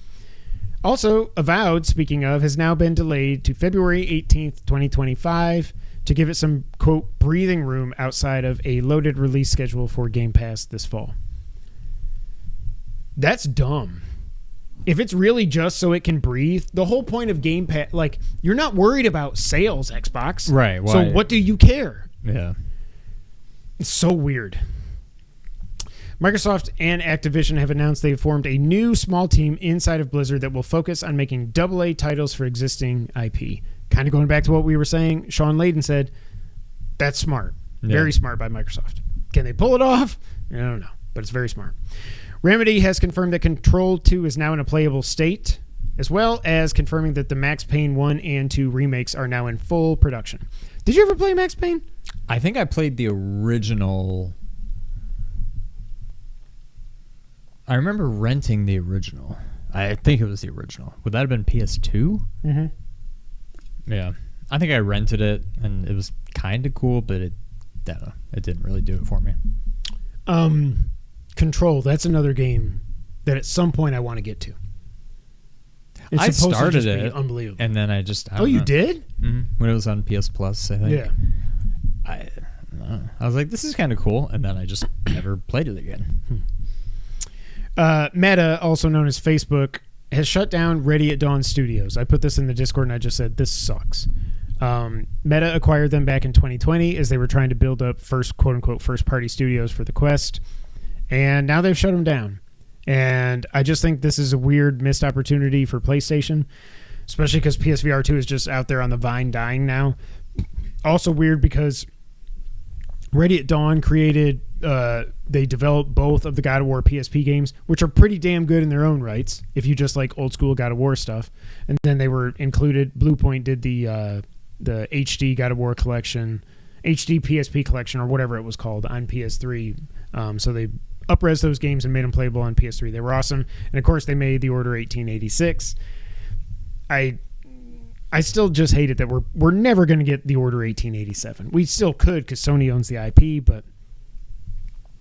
Also, Avowed, speaking of, has now been delayed to February 18th, 2025, to give it some, quote, breathing room outside of a loaded release schedule for Game Pass this fall. That's dumb. If it's really just so it can breathe, the whole point of Game Pass, like, you're not worried about sales, Xbox. Right. Why? So what do you care? Yeah. It's so weird. Microsoft and Activision have announced they've formed a new small team inside of Blizzard that will focus on making AA titles for existing IP. Kind of going back to what we were saying, Sean Layden said, that's smart. Yeah. Very smart by Microsoft. Can they pull it off? I don't know, but it's very smart. Remedy has confirmed that Control 2 is now in a playable state, as well as confirming that the Max Payne 1 and 2 remakes are now in full production. Did you ever play Max Payne? I think I played the original. I remember renting the original. I think it was the original. Would that have been PS2? Mm-hmm. Yeah. I think I rented it, and it was kind of cool, but it didn't really do it for me. Control, that's another game that at some point I want to get to. It's I supposed started to just be it, unbelievable. and then I just... I Oh, don't you know. did? Mm-hmm. When it was on PS Plus, I think. Yeah. I was like, this is kind of cool, and then I just never played it again. Meta, also known as Facebook, has shut down Ready at Dawn Studios. I put this in the Discord and I just said, this sucks. Meta acquired them back in 2020 as they were trying to build up quote-unquote first-party studios for the Quest. And now they've shut them down. And I just think this is a weird missed opportunity for PlayStation, especially because PSVR 2 is just out there on the vine dying now. Also weird because Ready at Dawn they developed both of the God of War PSP games, which are pretty damn good in their own rights, if you just like old school God of War stuff. And then they were included, Bluepoint did the HD God of War collection, HD PSP collection, or whatever it was called, on PS3. So they up-res those games and made them playable on PS3. They were awesome. And of course, they made the Order 1886. I still just hate it that we're never going to get the Order 1887. We still could because Sony owns the IP, but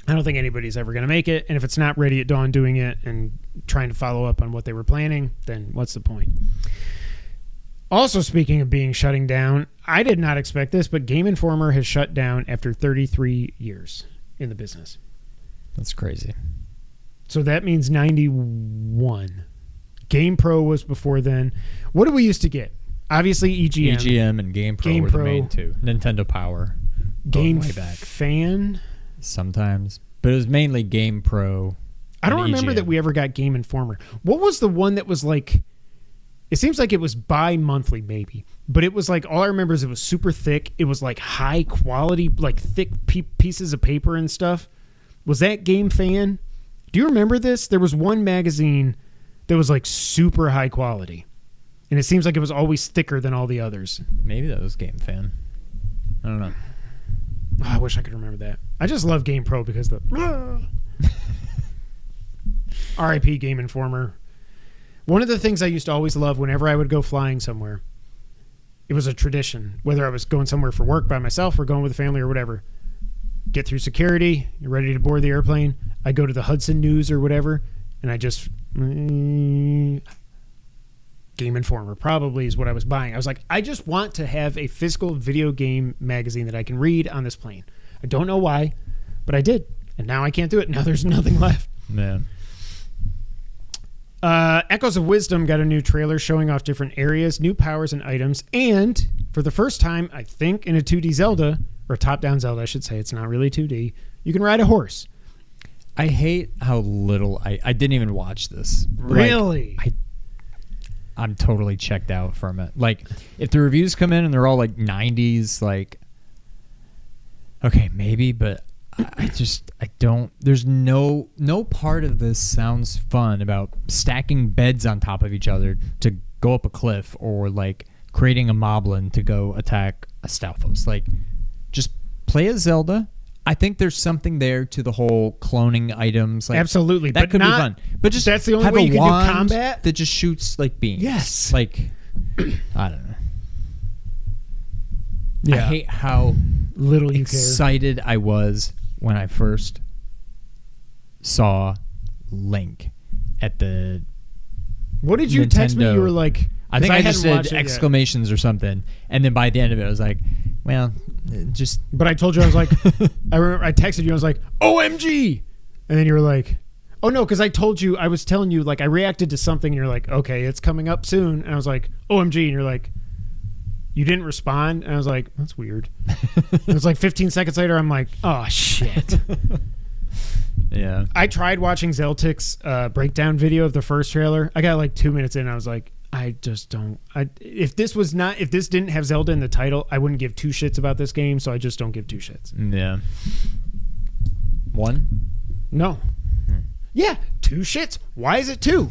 I don't think anybody's ever going to make it. And if it's not Ready at Dawn doing it and trying to follow up on what they were planning, then what's the point? Also, speaking of shutting down, I did not expect this, but Game Informer has shut down after 33 years in the business. That's crazy. So that means 91. GamePro was before then. What did we used to get? Obviously, EGM. EGM and GamePro were the main two. Nintendo Power. Game way back. Fan? Sometimes. But it was mainly GamePro. I don't and remember EGM. that we ever got Game Informer. What was the one that was like... It seems like it was bi-monthly, maybe. But it was like... All I remember is it was super thick. It was like high quality, like thick pieces of paper and stuff. Was that Game Fan? Do you remember this? There was one magazine that was like super high quality. And it seems like it was always thicker than all the others. Maybe that was Game Fan. I don't know. Oh, I wish I could remember that. I just love GamePro because the... RIP Game Informer. One of the things I used to always love whenever I would go flying somewhere, it was a tradition, whether I was going somewhere for work by myself or going with a family or whatever. Get through security, you're ready to board the airplane. I go to the Hudson News or whatever, and I just... Game Informer probably is what I was buying. I was like, I just want to have a physical video game magazine that I can read on this plane. I don't know why, but I did. And now I can't do it. Now there's nothing left. Man. Echoes of Wisdom got a new trailer showing off different areas, new powers and items, and for the first time, I think, in a 2D Zelda, or top-down Zelda, I should say, it's not really 2D, you can ride a horse. I hate how little... I didn't even watch this. Really? Like, I'm totally checked out from it. Like, if the reviews come in and they're all like 90s, like, okay, maybe, but I don't. There's no part of this sounds fun about stacking beds on top of each other to go up a cliff or like creating a moblin to go attack a Stalfos. Like, just play a Zelda. I think there's something there to the whole cloning items. Like, absolutely. That but could not, be fun. But just that's the only have way a you can do wand combat that just shoots like beams. Yes. Like, I don't know. Yeah. I hate how little you excited I was when I first saw Link at the What did you text me? You were like... I think I just hadn't did watched it yet. exclamations or something. And then by the end of it, I was like, well, just... But I told you, I was like... I remember I texted you, I was like, OMG! And then you were like... Oh, no, because I told you, I was telling you, like, I reacted to something, and you're like, okay, it's coming up soon. And I was like, OMG, and you're like... You didn't respond, and I was like, that's weird. It was like 15 seconds later, I'm like, oh, shit. Yeah. I tried watching Zeltic's breakdown video of the first trailer. I got like 2 minutes in, and I was like, I just don't. If this didn't have Zelda in the title, I wouldn't give two shits about this game, so I just don't give two shits. Yeah. One? No. Yeah, two shits. Why is it two?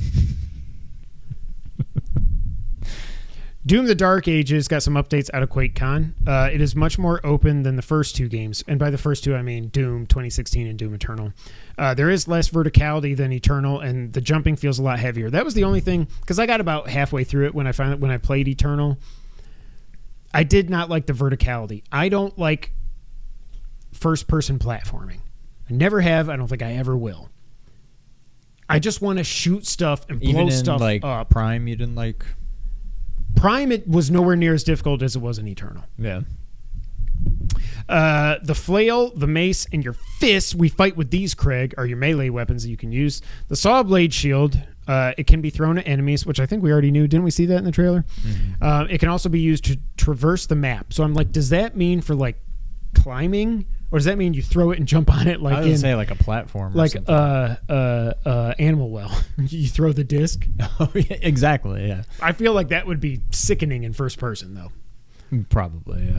Doom the Dark Ages got some updates out of QuakeCon. It is much more open than the first two games. And by the first two, I mean Doom 2016 and Doom Eternal. There is less verticality than Eternal, and the jumping feels a lot heavier. That was the only thing, because I got about halfway through it when I played Eternal. I did not like the verticality. I don't like first-person platforming. I never have. I don't think I ever will. I just want to shoot stuff and blow Even in stuff like up. Prime, you didn't like? Prime, it was nowhere near as difficult as it was in Eternal. Yeah. The flail, the mace, and your fists, we fight with these, Craig, are your melee weapons that you can use. The saw blade shield, it can be thrown at enemies, which I think we already knew. Didn't we see that in the trailer? Mm-hmm. It can also be used to traverse the map. So I'm like, does that mean for like climbing? Or does that mean you throw it and jump on it like I would say like a platform, like or Animal Well? You throw the disc. Oh, yeah, exactly. Yeah, I feel like that would be sickening in first person, though. probably.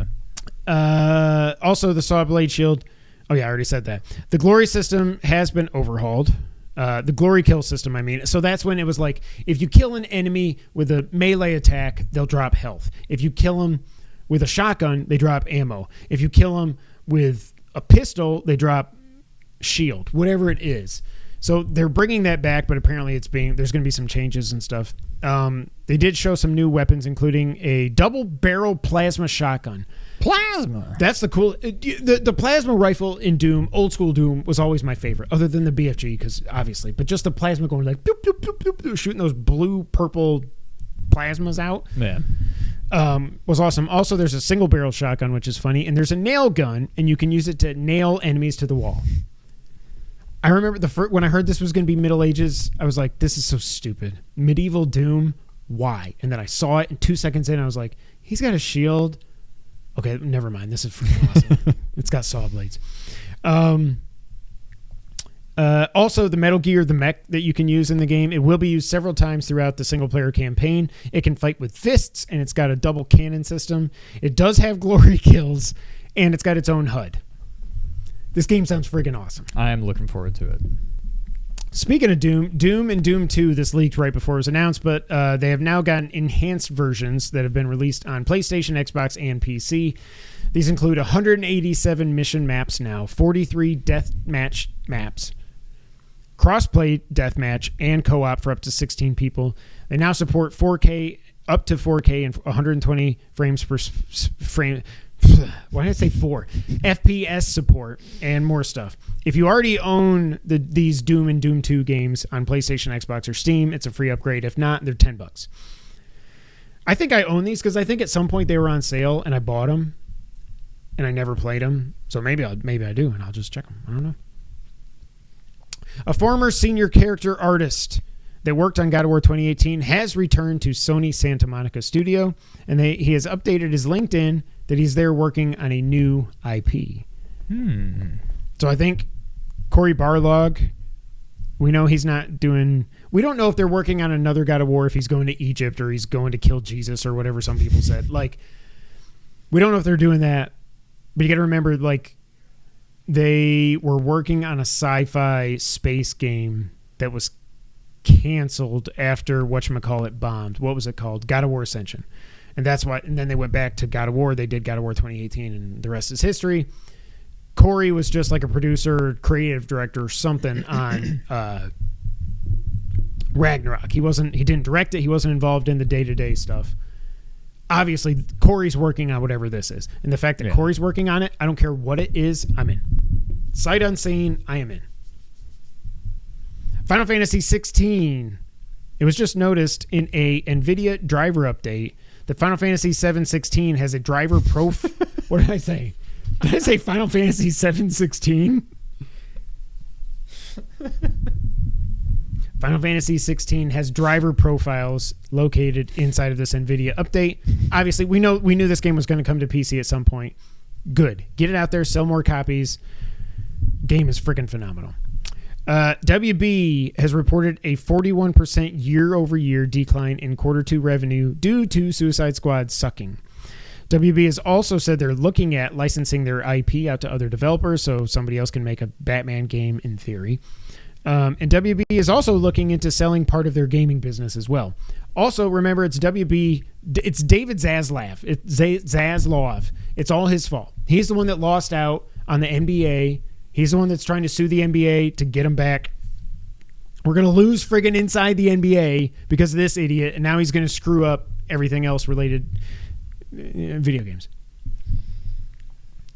Yeah. Also, the saw blade shield. Oh yeah, I already said that. The glory system has been overhauled. The glory kill system, I mean. So that's when it was like, if you kill an enemy with a melee attack, they'll drop health. If you kill them with a shotgun, they drop ammo. If you kill them with a pistol, they drop shield, whatever it is. So they're bringing that back, but apparently there's going to be some changes and stuff. They did show some new weapons, including a double barrel plasma shotgun. Plasma. That's the cool. The plasma rifle in Doom, old school Doom, was always my favorite, other than the BFG, because obviously, but just the plasma going like boop, boop, boop, boop, boop, shooting those blue purple plasmas out. Yeah. Was awesome. Also, there's a single barrel shotgun, which is funny, and there's a nail gun, and you can use it to nail enemies to the wall. I remember when I heard this was going to be Middle Ages, I was like, this is so stupid. Medieval Doom, why? And then I saw it, and 2 seconds in, I was like, he's got a shield. Okay, never mind. This is freaking awesome. It's got saw blades. Also, the Metal Gear, the mech that you can use in the game, it will be used several times throughout the single-player campaign. It can fight with fists, and it's got a double cannon system. It does have glory kills, and it's got its own HUD. This game sounds friggin' awesome. I am looking forward to it. Speaking of Doom and Doom 2, this leaked right before it was announced, but they have now gotten enhanced versions that have been released on PlayStation, Xbox, and PC. These include 187 mission maps now, 43 deathmatch maps, crossplay deathmatch, and co-op for up to 16 people. They now support 4K, up to 4K and 120 frames per frame. Why did I say 4? FPS support and more stuff. If you already own these Doom and Doom 2 games on PlayStation, Xbox, or Steam, it's a free upgrade. If not, they're $10. I think I own these because I think at some point they were on sale and I bought them and I never played them. So maybe I do and I'll just check them. I don't know. A former senior character artist that worked on God of War 2018 has returned to Sony Santa Monica Studio, and he has updated his LinkedIn that he's there working on a new IP. So I think Cory Barlog, we know he's not doing... We don't know if they're working on another God of War, if he's going to Egypt or he's going to kill Jesus or whatever some people said. Like, we don't know if they're doing that, but you got to remember, like, they were working on a sci-fi space game that was canceled after whatchamacallit bombed. What was it called? God of War Ascension. And that's why, and then they went back to God of War. They did God of War 2018, and the rest is history. Corey was just like a producer, creative director, something on Ragnarok. He didn't direct it. He wasn't involved in the day-to-day stuff. Obviously, Corey's working on whatever this is. And the fact that Corey's working on it, I don't care what it is, I'm in. Sight unseen, I am in. Final Fantasy 16. It was just noticed in a NVIDIA driver update that Final Fantasy 7:16 has a driver profile. What did I say? Did I say Final Fantasy 7:16? Final Fantasy 16 has driver profiles located inside of this NVIDIA update. Obviously, we knew this game was going to come to PC at some point. Good. Get it out there, sell more copies. Game is freaking phenomenal. WB has reported a 41% year-over-year decline in Q2 revenue due to Suicide Squad sucking. WB has also said they're looking at licensing their IP out to other developers so somebody else can make a Batman game in theory. And WB is also looking into selling part of their gaming business as well. Also, remember, it's WB. It's David Zaslav. It's Zaslav. It's all his fault. He's the one that lost out on the NBA. He's the one that's trying to sue the NBA to get him back. We're going to lose friggin' inside the NBA because of this idiot, and now he's going to screw up everything else related video games.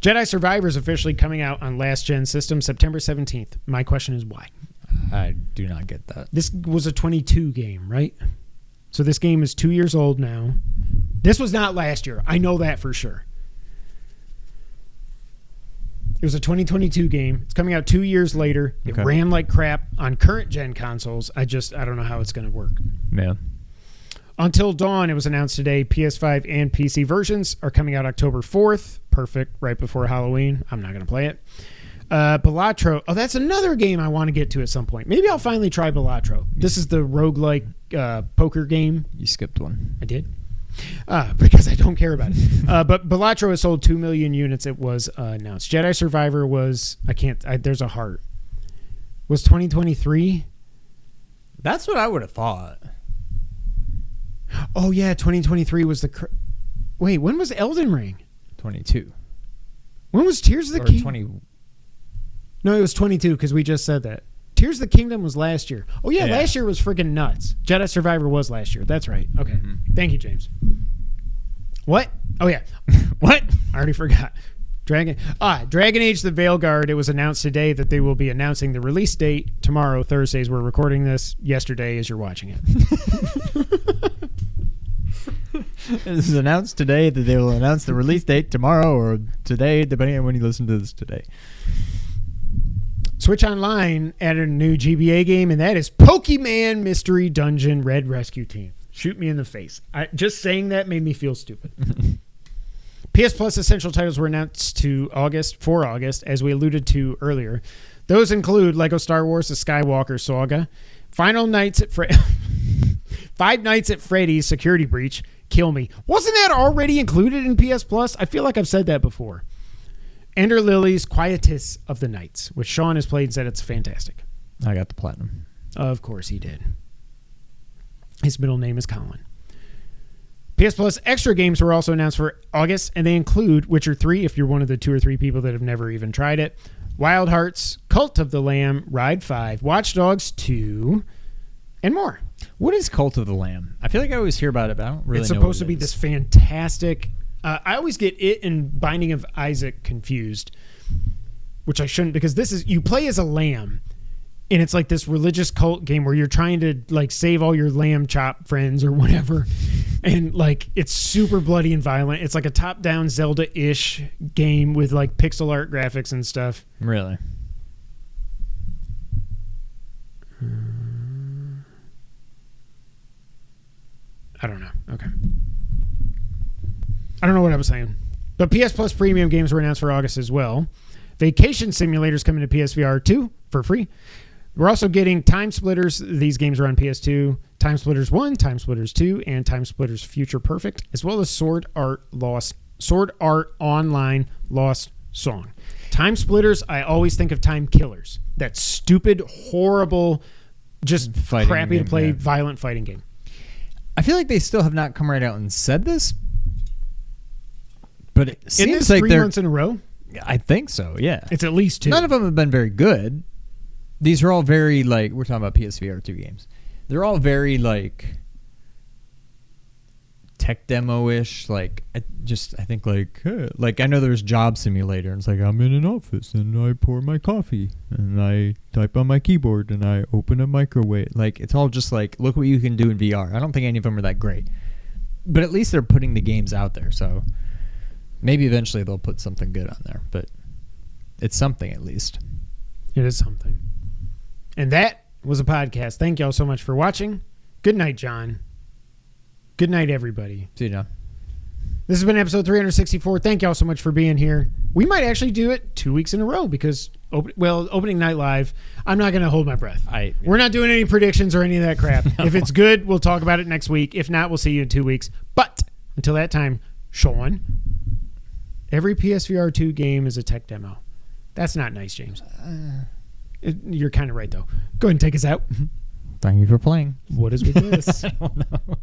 Jedi Survivor is officially coming out on last-gen systems September 17th. My question is why? I do not get that. This was a 22 game, right? So this game is 2 years old now. This was not last year. I know that for sure. It was a 2022 game. It's coming out 2 years later. It ran like crap on current gen consoles. I don't know how it's going to work. Yeah. Until Dawn, it was announced today, PS5 and PC versions are coming out October 4th. Perfect, right before Halloween. I'm not going to play it. Balatro. Oh, that's another game I want to get to at some point. Maybe I'll finally try Balatro. This is the roguelike poker game. You skipped one. I did? Because I don't care about it. But Balatro has sold 2 million units. It was announced. Jedi Survivor was, there's a heart. Was 2023? That's what I would have thought. Oh, yeah, 2023 was wait, when was Elden Ring? 22. When was Tears of the Kingdom? 20. No, it was 22 because we just said that. Tears of the Kingdom was last year. Oh, yeah, last year was freaking nuts. Jedi Survivor was last year. That's right. Okay. Mm-hmm. Thank you, James. What? Oh, yeah. What? I already forgot. Dragon Age the Veilguard. It was announced today that they will be announcing the release date tomorrow, Thursdays. We're recording this yesterday as you're watching it. It is announced today that they will announce the release date tomorrow or today, depending on when you listen to this today. Switch Online added a new GBA game, and that is Pokemon Mystery Dungeon Red Rescue Team. Shoot me in the face. Just saying that made me feel stupid. PS Plus essential titles were announced for August, as we alluded to earlier. Those include Lego Star Wars: The Skywalker Saga, Five Nights at Freddy's Security Breach, Kill Me. Wasn't that already included in PS Plus? I feel like I've said that before. Ender Lilies Quietus of the Nights, which Sean has played and said it's fantastic. I got the platinum. Of course he did. His middle name is Colin. PS Plus extra games were also announced for August, and they include Witcher 3, if you're one of the 2 or 3 people that have never even tried it, Wild Hearts, Cult of the Lamb, Ride 5, Watch Dogs 2, and more. What is Cult of the Lamb? I feel like I always hear about it, but I don't really know. It's supposed to be this fantastic... I always get it and Binding of Isaac confused, which I shouldn't, because you play as a lamb, and it's like this religious cult game where you're trying to like save all your lamb chop friends or whatever, and like it's super bloody and violent. It's like a top-down Zelda-ish game with like pixel art graphics and stuff. Really? I don't know. Okay. I don't know what I was saying. But PS Plus premium games were announced for August as well. Vacation Simulators coming to PSVR 2 for free. We're also getting Time Splitters. These games are on PS2. Time Splitters 1, Time Splitters 2, and Time Splitters Future Perfect, as well as Sword Art Online Lost Song. Time Splitters, I always think of Time Killers. That stupid, horrible, just fighting crappy game, to play, yeah. violent fighting game. I feel like they still have not come right out and said this, but it Isn't seems this like 3 months in a row? I think so, yeah. It's at least 2. None of them have been very good. These are all very, like, we're talking about PSVR 2 games. They're all very, like, tech demo-ish. Like, I think, like, I know there's Job Simulator, and it's like, I'm in an office, and I pour my coffee, and I type on my keyboard, and I open a microwave. Like, it's all just like, look what you can do in VR. I don't think any of them are that great. But at least they're putting the games out there, so... Maybe eventually they'll put something good on there, but it's something at least. It is something. And that was a podcast. Thank y'all so much for watching. Good night, John. Good night, everybody. See you, John. This has been episode 364. Thank y'all so much for being here. We might actually do it 2 weeks in a row because, opening night live, I'm not going to hold my breath. We're not doing any predictions or any of that crap. No. If it's good, we'll talk about it next week. If not, we'll see you in 2 weeks. But until that time, Sean... Every PSVR 2 game is a tech demo. That's not nice, James. You're kind of right, though. Go ahead and take us out. Thank you for playing. What is with this? I don't know.